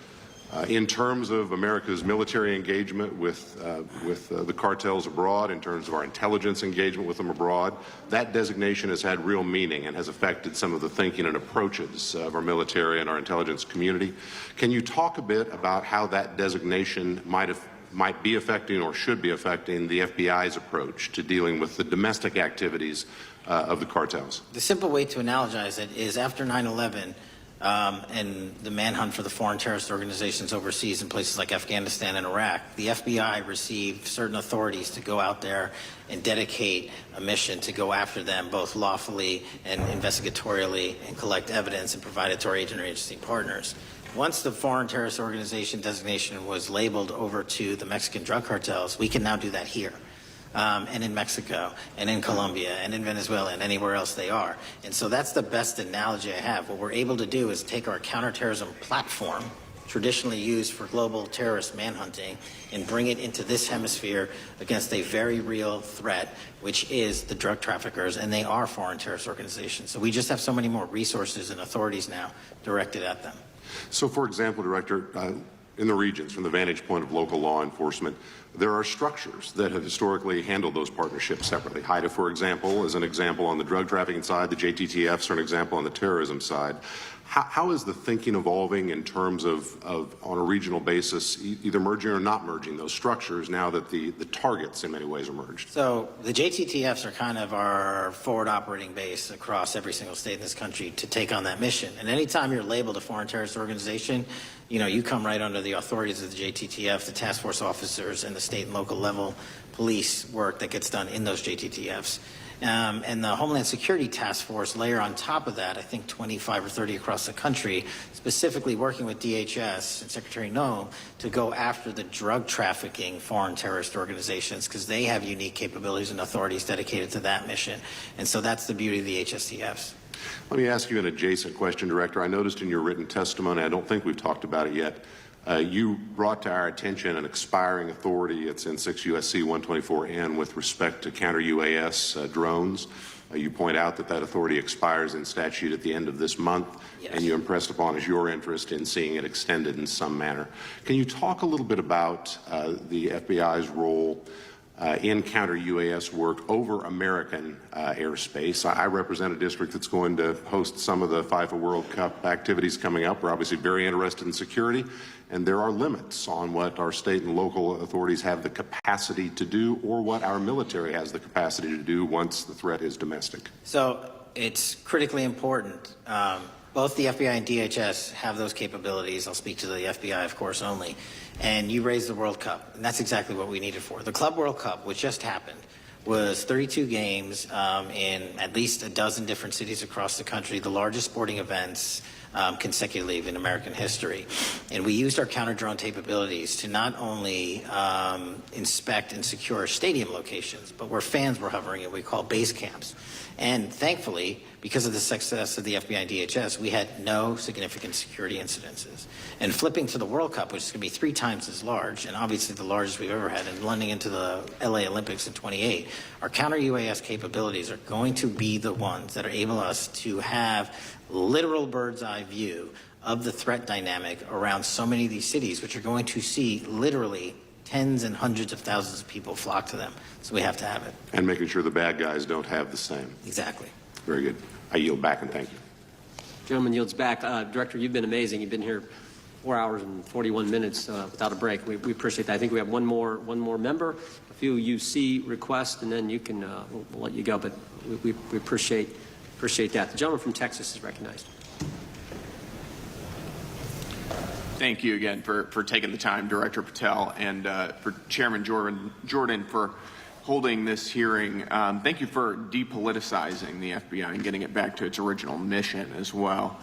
In terms of America's military engagement with the cartels abroad, in terms of our intelligence engagement with them abroad, that designation has had real meaning and has affected some of the thinking and approaches of our military and our intelligence community. Can you talk a bit about how that designation might be affecting or should be affecting the FBI's approach to dealing with the domestic activities of the cartels? The simple way to analogize it is after 9/11 and the manhunt for the foreign terrorist organizations overseas in places like Afghanistan and Iraq, the FBI received certain authorities to go out there and dedicate a mission to go after them both lawfully and investigatorially and collect evidence and provide it to our agent or agency partners. Once the foreign terrorist organization designation was labeled over to the Mexican drug cartels, we can now do that here. And in Mexico, and in Colombia, and in Venezuela, and anywhere else they are. And so that's the best analogy I have. What we're able to do is take our counterterrorism platform, traditionally used for global terrorist manhunting, and bring it into this hemisphere against a very real threat, which is the drug traffickers, and they are foreign terrorist organizations. So we just have so many more resources and authorities now directed at them. So, for example, Director, in the regions, from the vantage point of local law enforcement, there are structures that have historically handled those partnerships separately. HIDA, for example, is an example on the drug trafficking side. The JTTFs are an example on the terrorism side. How is the thinking evolving in terms of on a regional basis, either merging or not merging those structures now that the targets in many ways are merged? So the JTTFs are kind of our forward operating base across every single state in this country to take on that mission. And anytime you're labeled a foreign terrorist organization, you come right under the authorities of the JTTF, the task force officers, and the state and local level police work that gets done in those JTTFs. And the Homeland Security Task Force layer on top of that, I think 25 or 30 across the country, specifically working with DHS and Secretary Noem to go after the drug trafficking foreign terrorist organizations because they have unique capabilities and authorities dedicated to that mission. And so that's the beauty of the HSTFs. Let me ask you an adjacent question, Director. I noticed in your written testimony, I don't think we've talked about it yet, you brought to our attention an expiring authority. It's in 6 U.S.C. 124N with respect to counter-UAS drones. You point out that authority expires in statute at the end of this month, and you impressed upon us your interest in seeing it extended in some manner. Can you talk a little bit about the FBI's role in counter-UAS work over American airspace? I represent a district that's going to host some of the FIFA World Cup activities coming up. We're obviously very interested in security, and there are limits on what our state and local authorities have the capacity to do or what our military has the capacity to do once the threat is domestic. So it's critically important. Both the FBI and DHS have those capabilities. I'll speak to the FBI, of course, only. And you raised the World Cup, and that's exactly what we need it for. The Club World Cup, which just happened, was 32 games in at least a dozen different cities across the country, the largest sporting events consecutively in American history. And we used our counter-drone capabilities to not only inspect and secure stadium locations, but where fans were hovering and we call base camps. And thankfully, because of the success of the FBI and DHS, we had no significant security incidences. And flipping to the World Cup, which is going to be 3 times as large, and obviously the largest we've ever had, and blending into the LA Olympics in 28, our counter-UAS capabilities are going to be the ones that are able us to have literal bird's eye view of the threat dynamic around so many of these cities, which are going to see literally tens and hundreds of thousands of people flock to them. So we have to have it. And making sure the bad guys don't have the same. Exactly. Very good. I yield back and thank you. Gentleman yields back. Director, you've been amazing. You've been here 4 hours and 41 minutes without a break. We appreciate that. I think we have one more member, a few UC requests, and then you can we'll let you go. But we appreciate that. The gentleman from Texas is recognized. Thank you again for taking the time, Director Patel, and for Chairman Jordan for holding this hearing. Thank you for depoliticizing the FBI and getting it back to its original mission as well.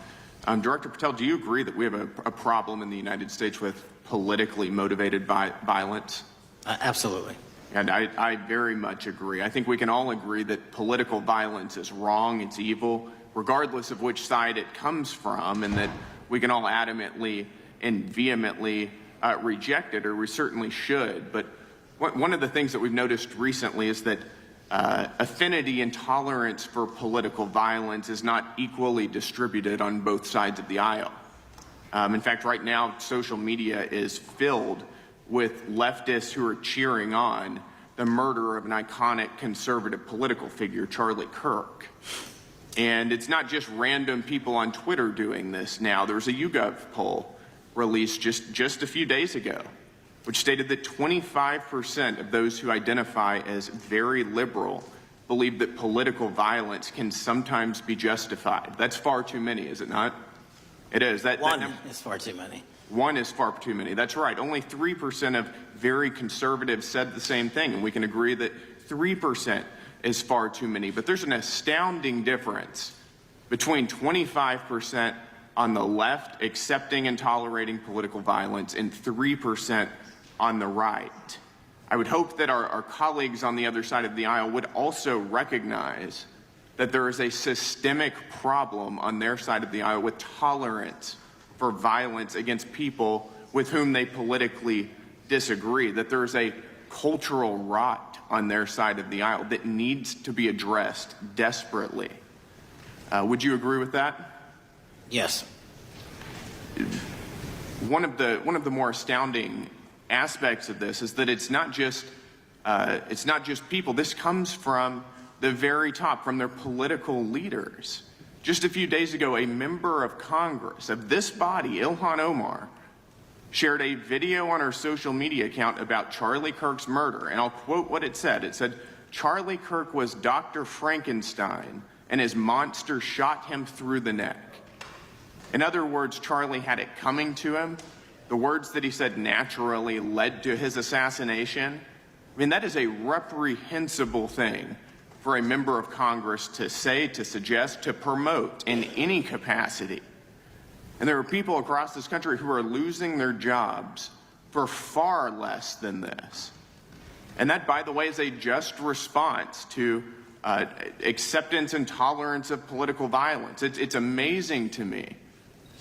Director Patel, do you agree that we have a problem in the United States with politically motivated violence? Absolutely. And I very much agree. I think we can all agree that political violence is wrong, it's evil, regardless of which side it comes from, and that we can all adamantly and vehemently reject it, or we certainly should. But one of the things that we've noticed recently is that affinity and tolerance for political violence is not equally distributed on both sides of the aisle. In fact, right now, social media is filled with leftists who are cheering on the murder of an iconic conservative political figure, Charlie Kirk. And it's not just random people on Twitter doing this now. There was a YouGov poll released just a few days ago, which stated that 25% of those who identify as very liberal believe that political violence can sometimes be justified. That's far too many, is it not? It is. One is far too many. One is far too many. That's right. Only 3% of very conservatives said the same thing, and we can agree that 3% is far too many. But there's an astounding difference between 25% on the left accepting and tolerating political violence and 3% on the right. I would hope that our colleagues on the other side of the aisle would also recognize that there is a systemic problem on their side of the aisle with tolerance for violence against people with whom they politically disagree, that there is a cultural rot on their side of the aisle that needs to be addressed desperately. Would you agree with that? Yes. One of the more astounding aspects of this is that it's not just people. This comes from the very top, from their political leaders. Just a few days ago, a member of Congress of this body, Ilhan Omar, shared a video on her social media account about Charlie Kirk's murder, and I'll quote what it said. It said, "Charlie Kirk was Dr. Frankenstein, and his monster shot him through the neck." In other words, Charlie had it coming to him. The words that he said naturally led to his assassination. I mean, that is a reprehensible thing for a member of Congress to say, to suggest, to promote in any capacity. And there are people across this country who are losing their jobs for far less than this. And that, by the way, is a just response to acceptance and tolerance of political violence. It's amazing to me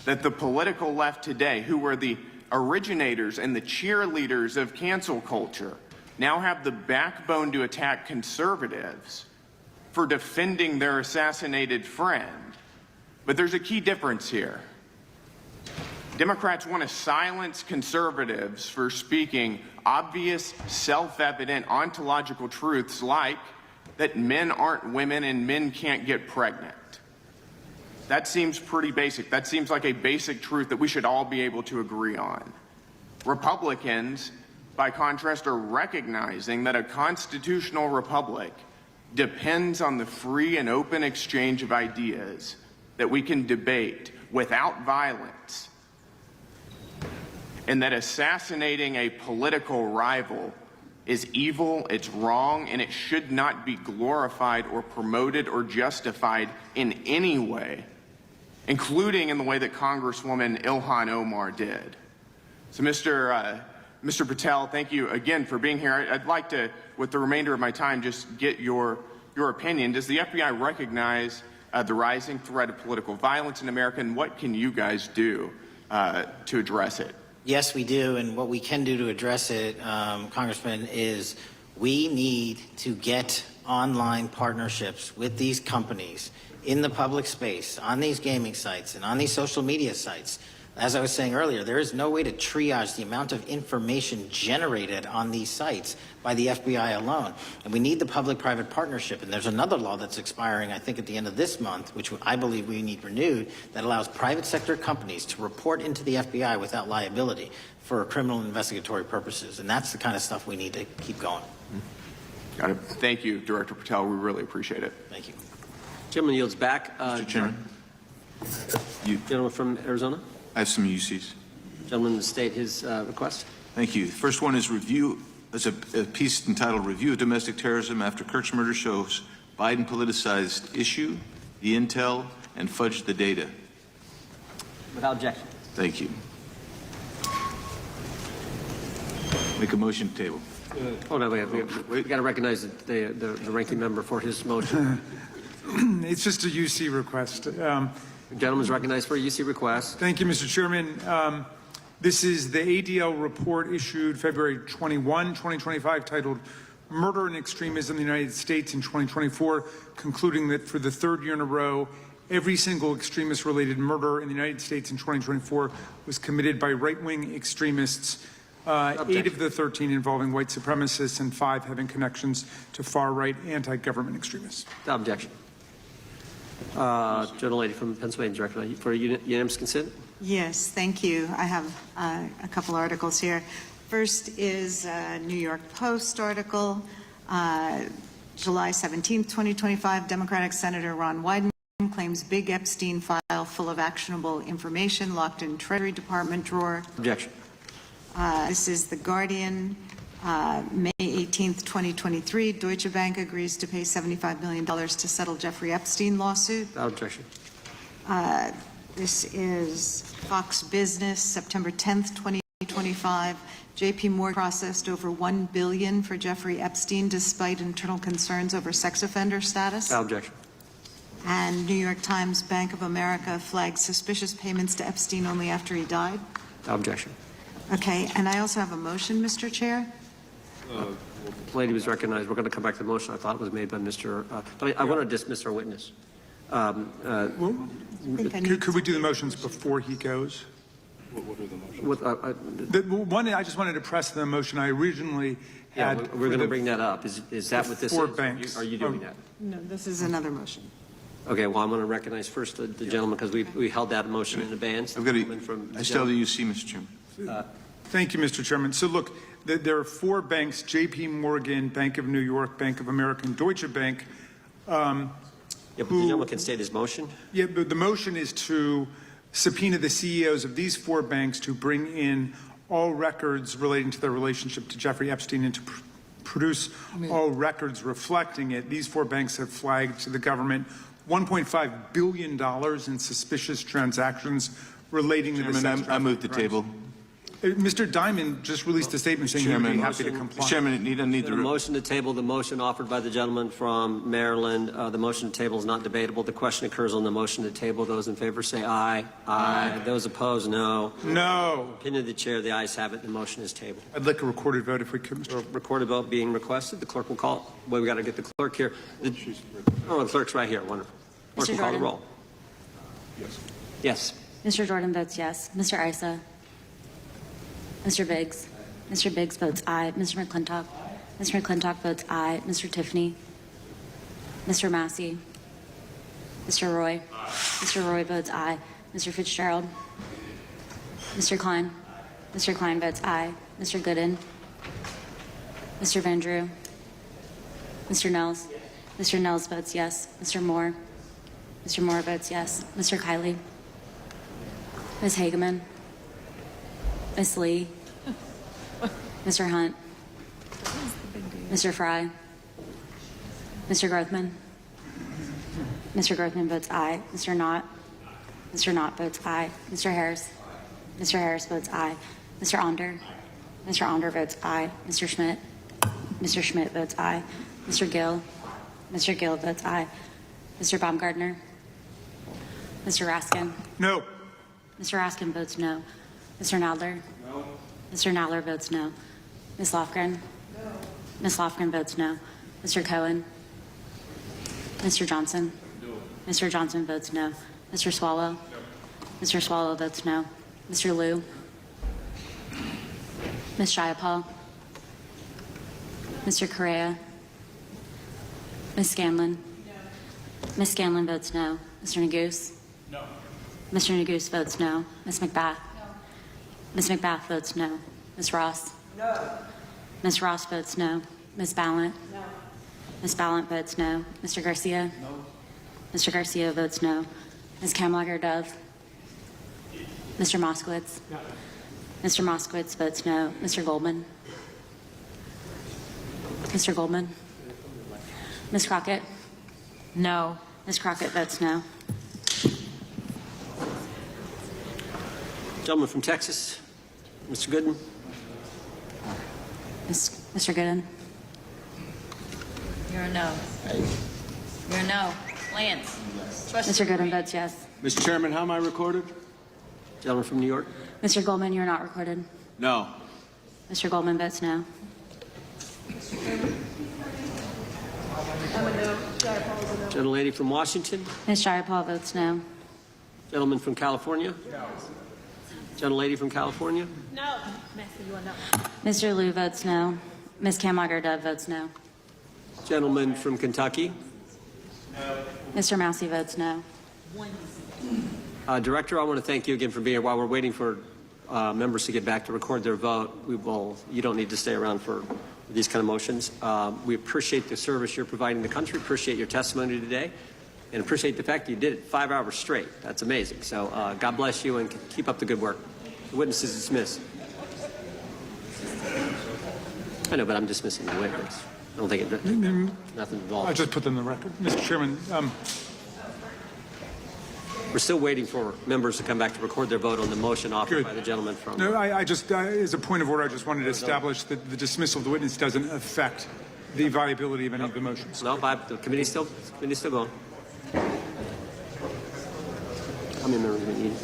that the political left today, who were the originators and the cheerleaders of cancel culture, now have the backbone to attack conservatives for defending their assassinated friend. But there's a key difference here. Democrats want to silence conservatives for speaking obvious, self-evident, ontological truths like that men aren't women and men can't get pregnant. That seems pretty basic. That seems like a basic truth that we should all be able to agree on. Republicans, by contrast, are recognizing that a constitutional republic depends on the free and open exchange of ideas that we can debate without violence, and that assassinating a political rival is evil, it's wrong, and it should not be glorified or promoted or justified in any way, including in the way that Congresswoman Ilhan Omar did. So Mr. Patel, thank you again for being here. I'd like to, with the remainder of my time, just get your opinion. Does the FBI recognize the rising threat of political violence in America, and what can you guys do to address it? Yes, we do, and what we can do to address it, Congressman, is we need to get online partnerships with these companies in the public space, on these gaming sites, and on these social media sites. As I was saying earlier, there is no way to triage the amount of information generated on these sites by the FBI alone. And we need the public-private partnership. And there's another law that's expiring, I think, at the end of this month, which I believe we need renewed, that allows private sector companies to report into the FBI without liability for criminal investigatory purposes. And that's the kind of stuff we need to keep going. Got it. Thank you, Director Patel. We really appreciate it. Thank you. Gentleman yields back. Mr. Chairman. Gentleman from Arizona. I have some UCs. Gentleman state his request. Thank you. The first one is a piece entitled Review of Domestic Terrorism After Kirk's Murder Shows Biden Politicized Issue, the Intel, and Fudged the Data. Without objection. Thank you. Make a motion to table. Hold on, we got to recognize the ranking member for his motion. It's just a UC request. The gentleman's recognized for a UC request. Thank you, Mr. Chairman. This is the ADL report issued February 21, 2025, titled Murder and Extremism in the United States in 2024, concluding that for the third year in a row, every single extremist-related murder in the United States in 2024 was committed by right-wing extremists, 8 of the 13 involving white supremacists and 5 having connections to far-right anti-government extremists. Without objection. Gentlelady from Pennsylvania, Director, for unanimous consent? Yes, thank you. I have a couple articles here. First is a New York Post article, July 17, 2025, Democratic Senator Ron Wyden claims big Epstein file full of actionable information locked in Treasury Department drawer. Objection. This is The Guardian, May 18th, 2023. Deutsche Bank agrees to pay $75 million to settle Jeffrey Epstein lawsuit. Without objection. This is Fox Business, September 10th, 2025. JP Morgan processed over $1 billion for Jeffrey Epstein despite internal concerns over sex offender status. Without objection. And New York Times, Bank of America flagged suspicious payments to Epstein only after he died. Without objection. Okay, and I also have a motion, Mr. Chair. The lady was recognized. We're going to come back to the motion. I thought it was made by Mr. But I want to dismiss our witness. Could we do the motions before he goes? What are the motions? One, I just wanted to press the motion I originally had. Yeah, we're going to bring that up. Is that what this is? 4 banks. Are you doing that? No, this is another motion. Okay, well, I'm going to recognize first the gentleman because we held that motion in advance. I still have the UC, Mr. Chairman. Thank you, Mr. Chairman. So look, there are 4 banks, JP Morgan, Bank of New York, Bank of America, and Deutsche Bank. Yeah, but the gentleman can state his motion. Yeah, but the motion is to subpoena the CEOs of these 4 banks to bring in all records relating to their relationship to Jeffrey Epstein and to produce all records reflecting it. These 4 banks have flagged to the government $1.5 billion in suspicious transactions relating to the sex trafficking. I move the table. Mr. Diamond just released a statement saying he would be happy to comply. Mr. Chairman, need the motion to table the motion offered by the gentleman from Maryland. The motion to table is not debatable. The question occurs on the motion to table. Those in favor say aye. Aye. Those opposed, no. No. Opinion of the chair, the ayes have it. The motion is tabled. I'd like a recorded vote if we could, Mr. Recorded vote being requested. The clerk will call. Well, we got to get the clerk here. The clerk's right here. Wonderful. Clerk will call the roll. Yes. Mr. Jordan votes yes. Mr. Issa. Mr. Biggs. Mr. Biggs votes aye. Mr. McClintock. Mr. McClintock votes aye. Mr. Tiffany. Mr. Massey. Mr. Roy. Mr. Roy votes aye. Mr. Fitzgerald. Mr. Klein. Mr. Klein votes aye. Mr. Gooden. Mr. Van Drew. Mr. Nels. Mr. Nels votes yes. Mr. Moore. Mr. Moore votes yes. Mr. Kiley. Ms. Hageman. Ms. Lee. Mr. Hunt. Mr. Fry. Mr. Grothman. Mr. Grothman votes aye. Mr. Knott. Mr. Knott votes aye. Mr. Harris. Mr. Harris votes aye. Mr. Onder. Mr. Onder votes aye. Mr. Schmidt. Mr. Schmidt votes aye. Mr. Gill. Mr. Gill votes aye. Mr. Baumgartner. Mr. Raskin? No. Mr. Raskin votes no. Mr. Nadler? No. Mr. Nadler votes no. Ms. Lofgren? No. Ms. Lofgren votes no. Mr. Cohen? Mr. Johnson? No. Mr. Johnson votes no. Mr. Swallow? No. Mr. Swallow votes no. Mr. Liu? Ms. Jayapal? Mr. Correa? Ms. Scanlon? No. Ms. Scanlon votes no. Mr. Neguse? No. Mr. Neguse votes no. Ms. McBath? No. Ms. McBath votes no. Ms. Ross? No. Ms. Ross votes no. Ms. Ballant? No. Ms. Ballant votes no. Mr. Garcia? No. Mr. Garcia votes no. Ms. Kamlager-Dove? Mr. Moskowitz? No. Mr. Moskowitz votes no. Mr. Goldman? Mr. Goldman? Ms. Crockett? No. Ms. Crockett votes no. Gentleman from Texas, Mr. Gooden. Mr. Gooden? You're a no. You're a no. Lance? Mr. Gooden votes yes. Mr. Chairman, how am I recorded? Gentleman from New York. Mr. Goldman, you're not recorded. No. Mr. Goldman votes no. Gentlelady from Washington. Ms. Jayapal votes no. Gentleman from California. No. Gentlelady from California. No. Messi, you are no. Mr. Liu votes no. Ms. Kamlager-Dove votes no. Gentleman from Kentucky. Mr. Massey votes no. Director, I want to thank you again for being here. While we're waiting for members to get back to record their vote, you don't need to stay around for these kind of motions. We appreciate the service you're providing the country, appreciate your testimony today, and appreciate the fact that you did it 5 hours straight. That's amazing. So God bless you and keep up the good work. The witness is dismissed. I know, but I'm dismissing the witness. I don't think nothing involved. I'll just put them in the record. Mr. Chairman, we're still waiting for members to come back to record their vote on the motion offered by the gentleman from... no, I just, as a point of order, I just wanted to establish that the dismissal of the witness doesn't affect the viability of any of the motions. No, the committee's still going. How many members do we need?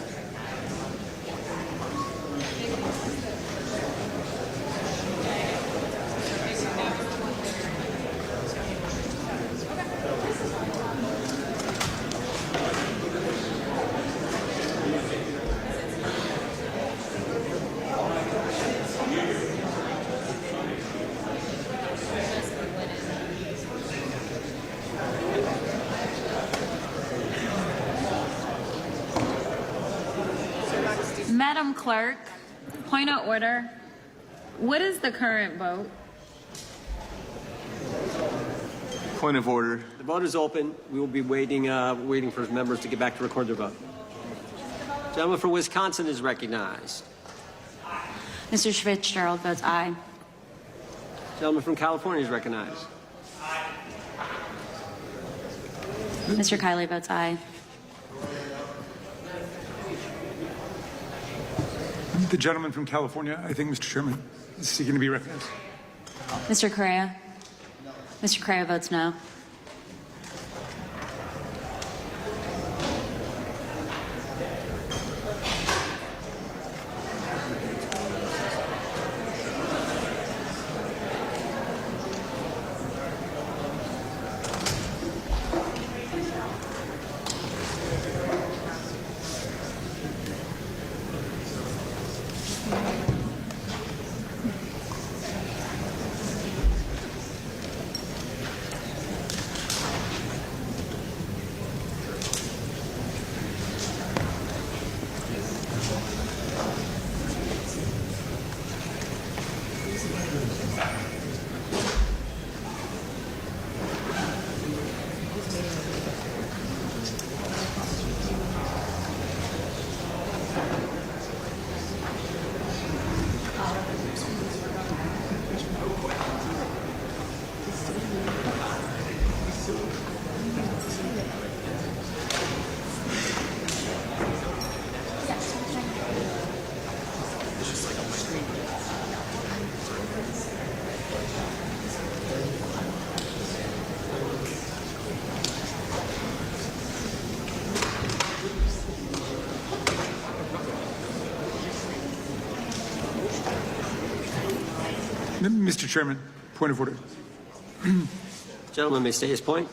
Madam Clerk, point of order. What is the current vote? Point of order. The vote is open. We will be waiting for members to get back to record their vote. Gentleman from Wisconsin is recognized. Mr. Fitzgerald votes aye. Gentleman from California is recognized. Mr. Kiley votes aye. The gentleman from California, I think, Mr. Chairman, is seeking to be recognized. Mr. Correa? Mr. Correa votes no. Mr. Chairman, point of order. Gentleman may state his point.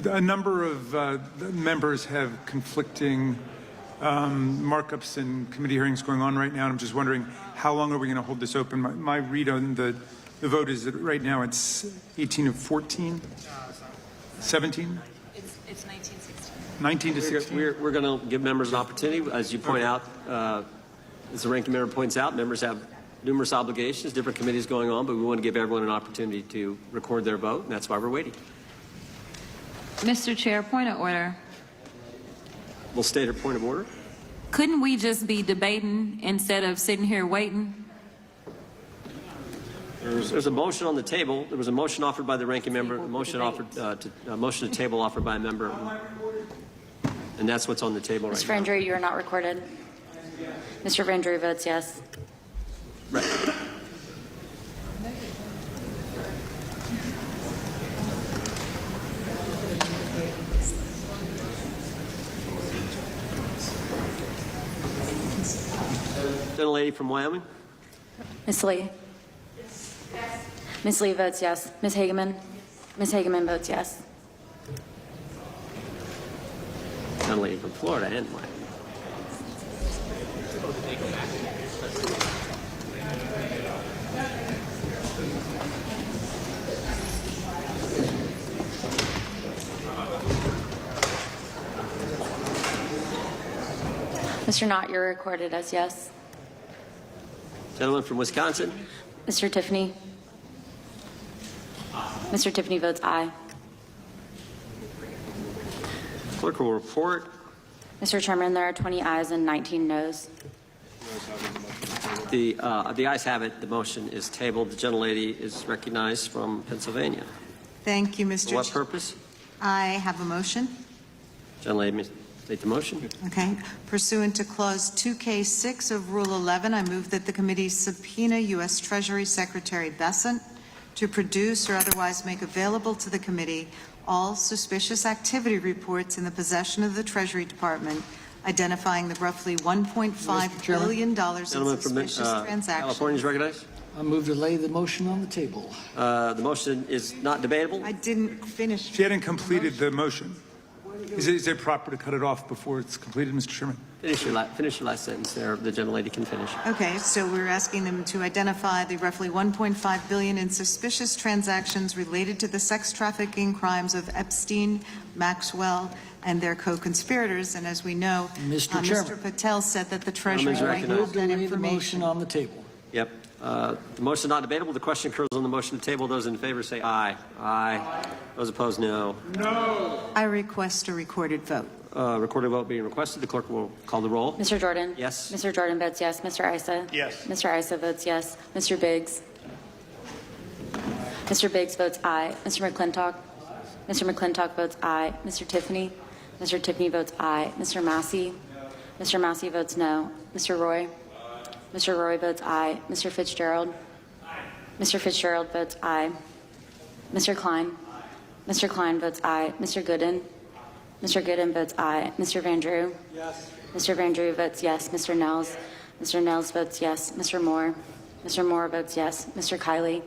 A number of members have conflicting markups and committee hearings going on right now, and I'm just wondering how long are we going to hold this open? My read on the vote is that right now it's 18 of 14, 17? It's 1916. 19 to 16. We're going to give members an opportunity. As you point out, as the ranking member points out, members have numerous obligations, different committees going on, but we want to give everyone an opportunity to record their vote, and that's why we're waiting. Mr. Chair, point of order. We'll state a point of order. Couldn't we just be debating instead of sitting here waiting? There's a motion on the table. There was a motion offered by the ranking member, a motion to table offered by a member, and that's what's on the table right Mr. now. Van Drew, you are not recorded. Mr. Van Drew votes yes. Right. Gentlelady from Wyoming. Ms. Lee? Ms. Lee votes yes. Ms. Hageman? Ms. Hageman votes yes. Gentlelady from Florida and Wyoming. Mr. Knott, you're recorded as yes. Gentleman from Wisconsin. Mr. Tiffany? Mr. Tiffany votes aye. Clerk will report. Mr. Chairman, there are 20 ayes and 19 noes. The ayes have it. The motion is tabled. The gentlelady is recognized from Pennsylvania. Thank you, Mr. For what Chair. purpose? I have a motion. Gentlelady may state the motion. Okay. Pursuant to Clause 2K6 of Rule 11, I move that the committee subpoena U.S. Treasury Secretary Bessent to produce or otherwise make available to the committee all suspicious activity reports in the possession of the Treasury Department, identifying the roughly $1.5 billion in Gentleman from suspicious transactions. California is recognized. I move to lay the motion on the table. The motion is not debatable. I didn't finish. She hadn't completed the motion. Is it proper to cut it off before it's completed, Mr. Chairman? Finish your last sentence there. The gentlelady can finish. Okay, so we're asking them to identify the roughly $1.5 billion in suspicious transactions related to the sex trafficking crimes of Epstein, Maxwell, and their co-conspirators. And as we know, Mr. Chairman. Mr. Patel said that the Treasury might recognized. have Move to that lay the information. motion on the table. Yep. The motion is not debatable. The question occurs on the motion to table. Those in favor say aye. Aye. Those opposed, no. No. I request a recorded vote. Recorded vote being requested. The clerk will call the roll. Mr. Jordan? Yes. Mr. Jordan votes yes. Mr. Issa? Yes. Mr. Issa votes yes. Mr. Biggs? Mr. Biggs votes aye. Mr. McClintock? Mr. McClintock votes aye. Mr. Tiffany? Mr. Tiffany votes aye. Mr. Massey? Mr. Massey votes no. Mr. Roy? Mr. Roy votes aye. Mr. Fitzgerald? Mr. Fitzgerald votes aye. Mr. Klein? Mr. Klein votes aye. Mr. Gooden? Mr. Gooden votes aye. Mr. Van Drew? Yes. Mr. Van Drew votes yes. Mr. Nels? Mr. Nels votes yes. Mr. Moore? Mr. Moore votes yes. Mr. Kiley?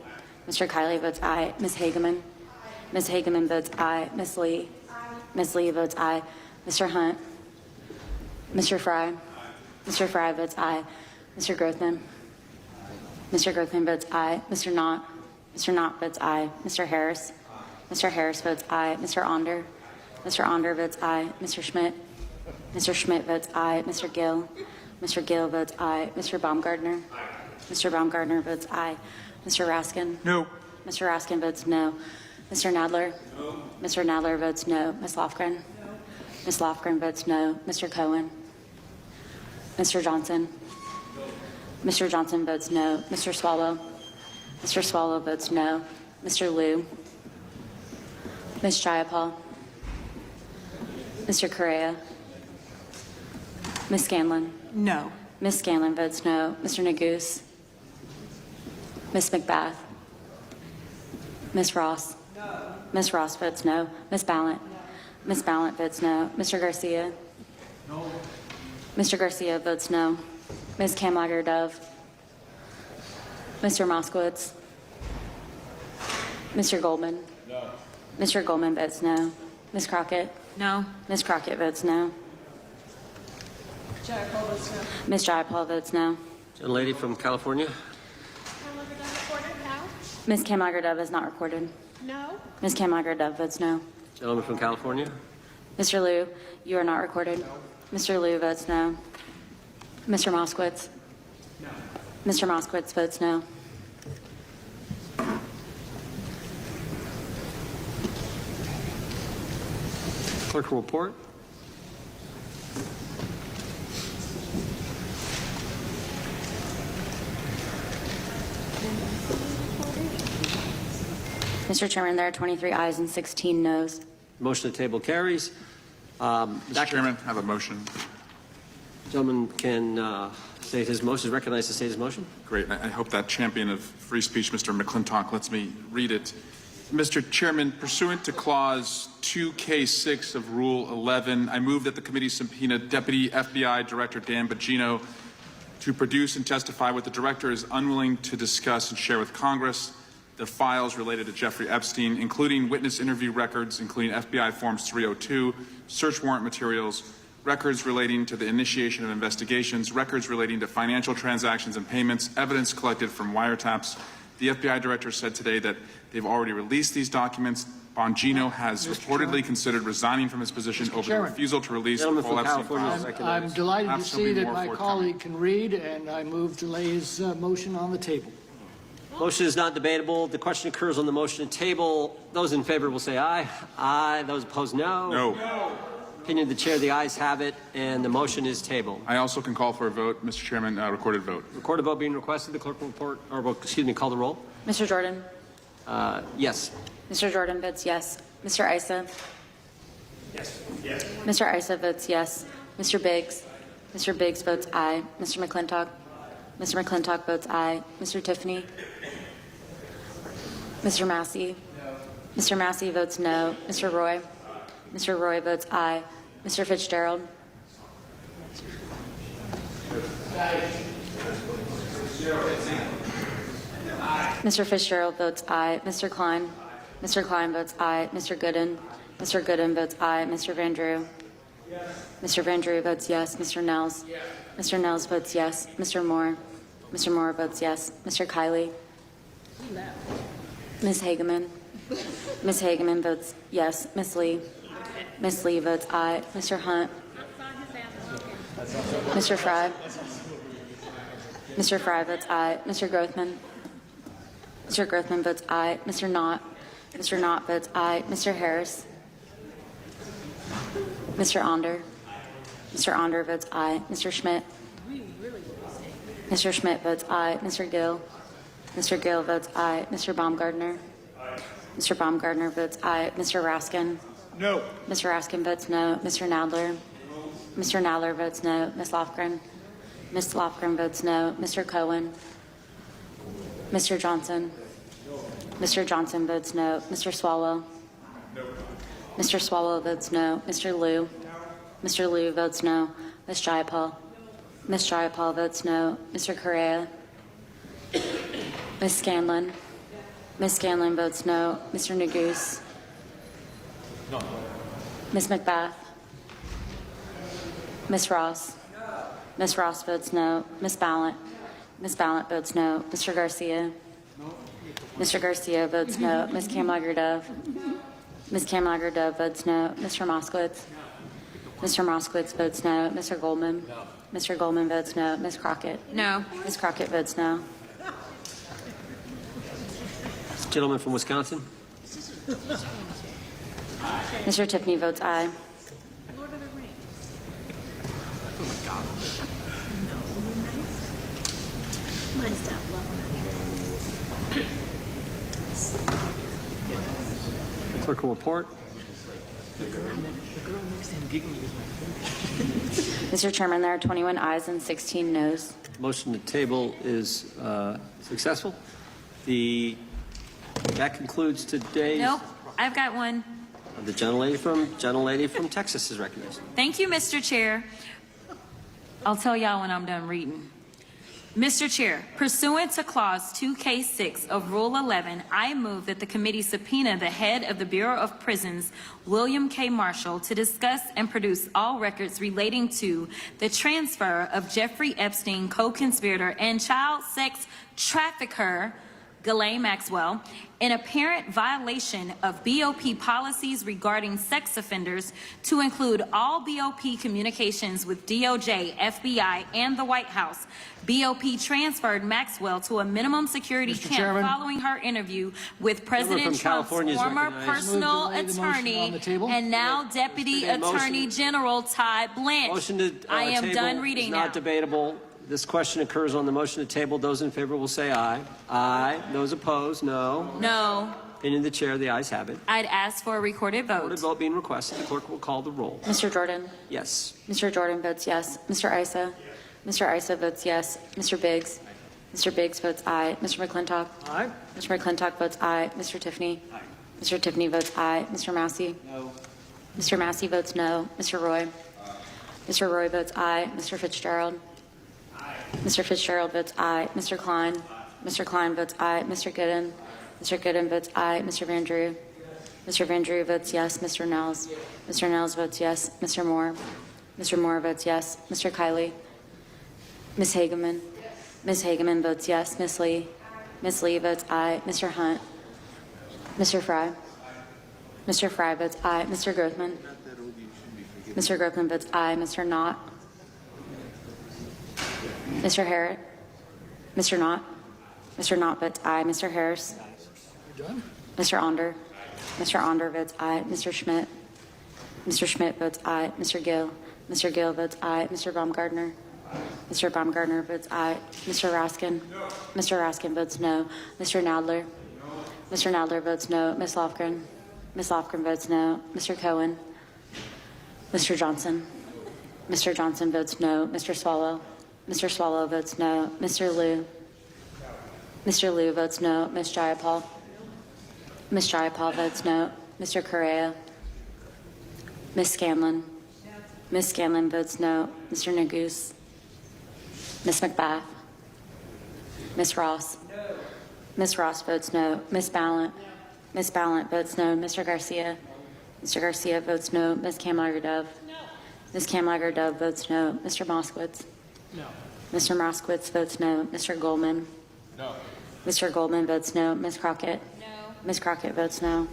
Mr. Kiley votes aye. Ms. Hageman? Ms. Hageman votes aye. Ms. Lee? Ms. Lee votes aye. Mr. Hunt? Mr. Fry? Mr. Fry votes aye. Mr. Grothman? Mr. Grothman votes aye. Mr. Knott? Mr. Knott votes aye. Mr. Harris? Mr. Harris votes aye. Mr. Onder? Mr. Onder votes aye. Mr. Schmidt? Mr. Schmidt votes aye. Mr. Gill? Mr. Gill votes aye. Mr. Baumgartner? Mr. Baumgartner votes aye. Mr. Raskin? No. Mr. Raskin votes no. Mr. Nadler? No. Mr. Nadler votes no. Ms. Lofgren? Ms. Lofgren votes no. Mr. Cohen? Mr. Johnson? Mr. Johnson votes no. Mr. Swallow? Mr. Swallow votes no. Mr. Liu? Ms. Jayapal? Mr. Correa? Ms. Scanlon? No. Ms. Scanlon votes no. Mr. Neguse? Ms. McBath? Ms. Ross? No. Ms. Ross votes no. Ms. Ballant? Ms. Ballant votes no. Mr. Garcia? No. Mr. Garcia votes no. Ms. Kamlager Dove? Mr. Moskowitz? Mr. Goldman? No. Mr. Goldman votes no. Ms. Crockett? No. Ms. Crockett votes no. Ms. Jayapal votes no. Gentlelady from California. Ms. Kamlager-Dove is not recorded. No. Ms. Kamlager-Dove votes no. Gentleman from California. Mr. Liu, you are not recorded. Mr. Liu votes no. Mr. Moskowitz? No. Mr. Moskowitz votes no. Clerk will report. Mr. Chairman, there are 23 ayes and 16 noes. Motion to table carries. Mr. Chairman, I have a motion. Gentleman can state his motion. Is recognized to state his motion. Great. I hope that champion of free speech, Mr. McClintock, lets me read it. Mr. Chairman, pursuant to Clause 2K6 of Rule 11, I move that the committee subpoena Deputy FBI Director Dan Bongino to produce and testify what the director is unwilling to discuss and share with Congress, the files related to Jeffrey Epstein, including witness interview records, including FBI Forms 302, search warrant materials, records relating to the initiation of investigations, records relating to financial transactions and payments, evidence collected from wiretaps. The FBI director said today that they've already released these documents. Bongino has reportedly considered resigning from his position over the refusal to release the full Epstein files. I'm delighted to see Absolutely that more my forthcoming. colleague can read, and I move to lay his motion on the table. Motion is not debatable. The question occurs on the motion to table. Those in favor will say aye. Aye. Those opposed, no. No. Opinion of the chair, the ayes have it, and the motion is tabled. I also can call for a vote, Mr. Chairman, recorded vote. Recorded vote being requested. The clerk will report, or excuse me, call the roll. Mr. Jordan? Yes. Mr. Jordan votes yes. Mr. Issa? Yes. Mr. Issa votes yes. Mr. Biggs? Mr. Biggs votes aye. Mr. McClintock? Mr. McClintock votes aye. Mr. Tiffany? Mr. Massey? Mr. Massey votes no. Mr. Roy? Mr. Roy votes aye. Mr. Fitzgerald? Mr. Fitzgerald votes aye. Mr. Klein? Mr. Klein votes aye. Mr. Gooden? Mr. Gooden votes aye. Mr. Van Drew? Mr. Van Drew votes yes. Mr. Nels? Mr. Nels votes yes. Mr. Moore? Mr. Moore votes yes. Mr. Kiley? Ms. Hageman? Ms. Hageman votes yes. Ms. Lee? Ms. Lee votes aye. Mr. Hunt? Mr. Fry? Mr. Fry votes aye. Mr. Grothman? Mr. Grothman votes aye. Mr. Knott? Mr. Knott votes aye. Mr. Harris? Mr. Onder? Mr. Onder votes aye. Mr. Schmidt? Mr. Schmidt votes aye. Mr. Gill? Mr. Gill votes aye. Mr. Baumgartner? Mr. Baumgartner votes aye. Mr. Raskin? No. Mr. Raskin votes no. Mr. Nadler? Mr. Nadler votes no. Ms. Lofgren? Ms. Lofgren votes no. Mr. Cohen? Mr. Johnson? Mr. Johnson votes no. Mr. Swalwell? Mr. Swalwell votes no. Mr. Liu? Mr. Liu votes no. Ms. Jayapal? Ms. Jayapal votes no. Mr. Correa? Ms. Scanlon? Ms. Scanlon votes no. Mr. Neguse? Ms. McBath? Ms. Ross? Ms. Ross votes no. Ms. Ballant? Ms. Ballant votes no. Mr. Garcia? Mr. Garcia votes no. Ms. Kamlager-Dove? Ms. Kamlager-Dove votes no. Mr. Moskowitz? Mr. Moskowitz votes no. Mr. Goldman? Mr. Goldman votes no. Ms. Crockett? No. Ms. Crockett votes no. Gentleman from Wisconsin. Mr. Tiffany votes aye. Clerk will report. Mr. Chairman, there are 21 ayes and 16 noes. Motion to table is successful. That concludes today's. Nope, I've got one. The gentlelady from Texas is recognized. Thank you, Mr. Chair. I'll tell y'all when I'm done reading. Mr. Chair, pursuant to Clause 2K6 of Rule 11, I move that the committee subpoena the head of the Bureau of Prisons, William K. Marshall, to discuss and produce all records relating to the transfer of Jeffrey Epstein, co-conspirator and child sex trafficker, Ghislaine Maxwell, in apparent violation of BOP policies regarding sex offenders, to include all BOP communications with DOJ, FBI, and the White House. BOP transferred Maxwell to a minimum security camp Chairman. following her interview with President from Trump's California is former recognized. personal Move to lay the motion on attorney the table. and now Deputy Motion. Attorney General Ty Blanche. Motion to I am table done is reading not now. debatable. This question occurs on the motion to table. Those in favor will say aye. Aye. Those opposed, no. No. Opinion of the chair, the ayes have it. I'd ask for a recorded vote. Recorded vote being requested. The clerk will call the roll. Mr. Jordan? Yes. Mr. Jordan votes yes. Mr. Issa? Mr. Issa votes yes. Mr. Biggs? Mr. Biggs votes aye. Mr. McClintock? Aye. Mr. McClintock votes aye. Mr. Tiffany? Aye. Mr. Tiffany votes aye. Mr. Massey? No. Mr. Massey votes no. Mr. Roy? Mr. Roy votes aye. Mr. Fitzgerald? Mr. Fitzgerald votes aye. Mr. Klein? Mr. Klein votes aye. Mr. Gooden? Mr. Gooden votes aye. Mr. Van Drew? Mr. Van Drew votes yes. Mr. Nels? Mr. Nels votes yes. Mr. Moore? Mr. Moore votes yes. Mr. Kiley? Ms. Hageman? Ms. Hageman votes yes. Ms. Lee? Ms. Lee votes aye. Mr. Hunt? Mr. Fry? Mr. Fry votes aye. Mr. Grothman? Mr. Grothman votes aye. Mr. Knott? Mr. Harrod? Mr. Knott? Mr. Knott votes aye. Mr. Harris? Mr. Onder? Mr. Onder votes aye. Mr. Schmidt? Mr. Schmidt votes aye. Mr. Gill? Mr. Gill votes aye. Mr. Baumgartner? Mr. Baumgartner votes aye. Mr. Raskin? Mr. Raskin votes no. Mr. Nadler? Mr. Nadler votes no. Ms. Lofgren? Ms. Lofgren votes no. Mr. Cohen? Mr. Johnson? Mr. Johnson votes no. Mr. Swallow? Mr. Swallow votes no. Mr. Liu? Mr. Liu votes no. Ms. Jayapal? Ms. Jayapal votes no. Mr. Correa? Ms. Scanlon? Ms. Scanlon votes no. Mr. Nagoose? Ms. McBath? Ms. Ross? Ms. Ross votes no. Ms. Ballant? Ms. Ballant votes no. Mr. Garcia? Mr. Garcia votes no. Ms. Kamlager-Dove? Ms. Kamlager-Dove votes no. Mr. Moskowitz? No. Mr. Moskowitz votes no. Mr. Goldman? No. Mr. Goldman votes no. Ms. Crockett? No. Ms. Crockett votes no.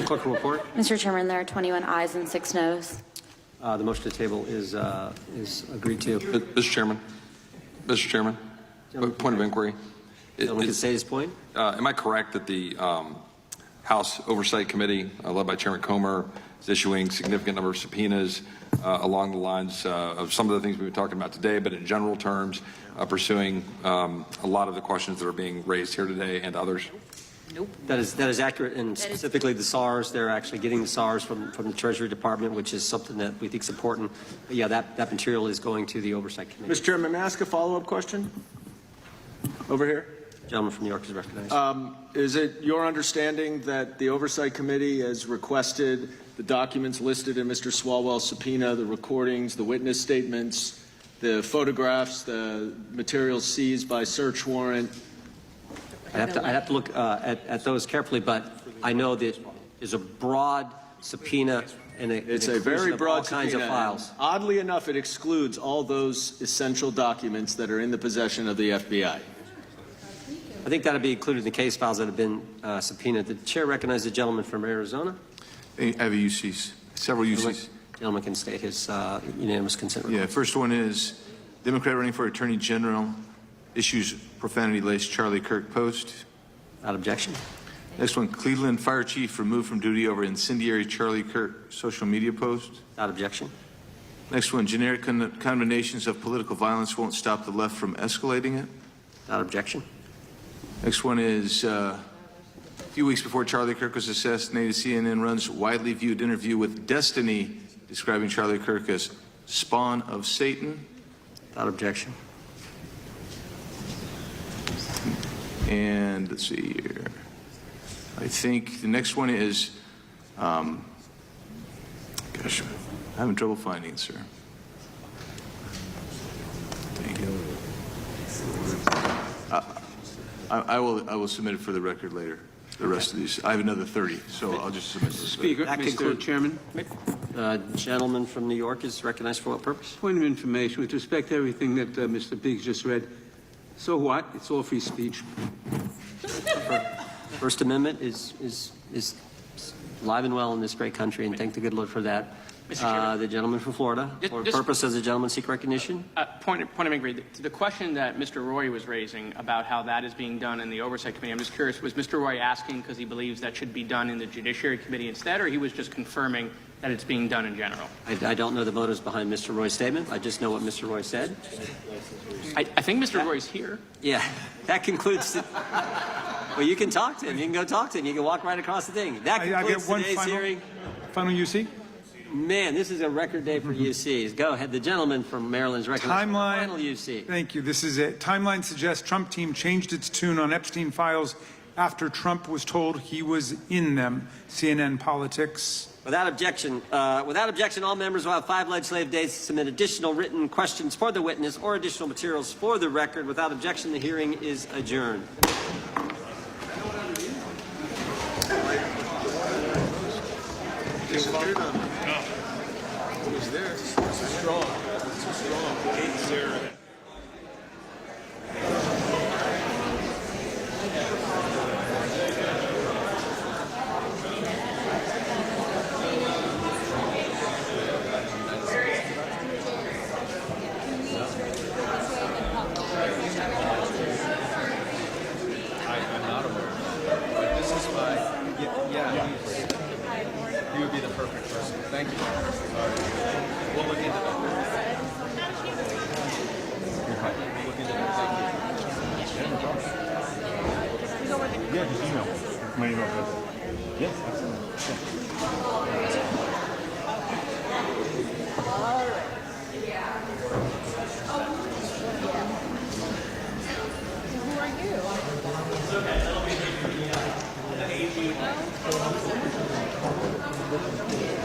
Clerk will report. Mr. Chairman, there are 21 ayes and 6 noes. The motion to table is agreed to. Mr. Chairman, point of inquiry. Gentleman can say his point. Am I correct that the House Oversight Committee, led by Chairman Comer, is issuing significant number of subpoenas along the lines of some of the things we've been talking about today, but in general terms, pursuing a lot of the questions that are being raised here today and others? Nope. That is accurate, and specifically the SARs. They're actually getting the SARs from the Treasury Department, which is something that we think is important. But yeah, that material is going to the Oversight Committee. Mr. Chairman, may I ask a follow-up question? Over here. Gentleman from New York is recognized. Is it your understanding that the Oversight Committee has requested the documents listed in Mr. Swalwell's subpoena, the recordings, the witness statements, the photographs, the materials seized by search warrant? I'd have to look at those carefully, but I know that there's a broad subpoena, and It's a very broad all kinds subpoena. of files. Oddly enough, it excludes all those essential documents that are in the possession of the FBI. I think that would be included in the case files that have been subpoenaed. The chair recognizes the gentleman from Arizona. I have a UCs, several UCs. Gentleman can state his unanimous consent request. Yeah, first one is Democrat running for Attorney General issues profanity-laced Charlie Kirk post. Without objection. Next one, Cleveland Fire Chief removed from duty over incendiary Charlie Kirk social media post. Without objection. Next one, generic condemnations of political violence won't stop the left from escalating it. Without objection. Next one is few weeks before Charlie Kirk was assassinated, CNN runs widely viewed interview with Destiny describing Charlie Kirk as spawn of Satan. Without objection. And let's see here. I think the next one is, gosh, I'm having trouble finding it, sir. Thank you. I will submit it for the record later. The rest of these, I have another 30, so I'll just submit this. Speaker, Mr. Chairman. Gentleman from New York is recognized for what purpose? Point of information with respect to everything that Mr. Biggs just read. So what? It's all free speech. First Amendment is alive and well in this great country, and thank the good Lord for that. The gentleman from Florida, for purpose does the gentleman seek recognition? Point of inquiry. The question that Mr. Roy was raising about how that is being done in the Oversight Committee, I'm just curious, was Mr. Roy asking because he believes that should be done in the Judiciary Committee instead, or he was just confirming that it's being done in general? I don't know the motives behind Mr. Roy's statement. I just know what Mr. Roy said. I think Mr. Roy's here. Yeah, that concludes the... Well, you can talk to him. You can go talk to him. You can walk right across the thing. That concludes today's hearing. Final UC? Man, this is a record day for UCs. Go ahead. The gentleman from Maryland's recognized. Final UC. Thank you. This is it. Timeline suggests Trump team changed its tune on Epstein files after Trump was told he was in them. CNN Politics. Without objection, all members will have 5 legislative days to submit additional written questions for the witness or additional materials for the record. Without objection, the hearing is adjourned. Disappeared on me. It was there. It's strong. It's strong. I'm not aware, but this is why. Yeah. You would be the perfect person. Thank you. All right. We'll look into that. We'll look into that. Thank you. Yeah, just email. My email address. Yes, absolutely. Who are you?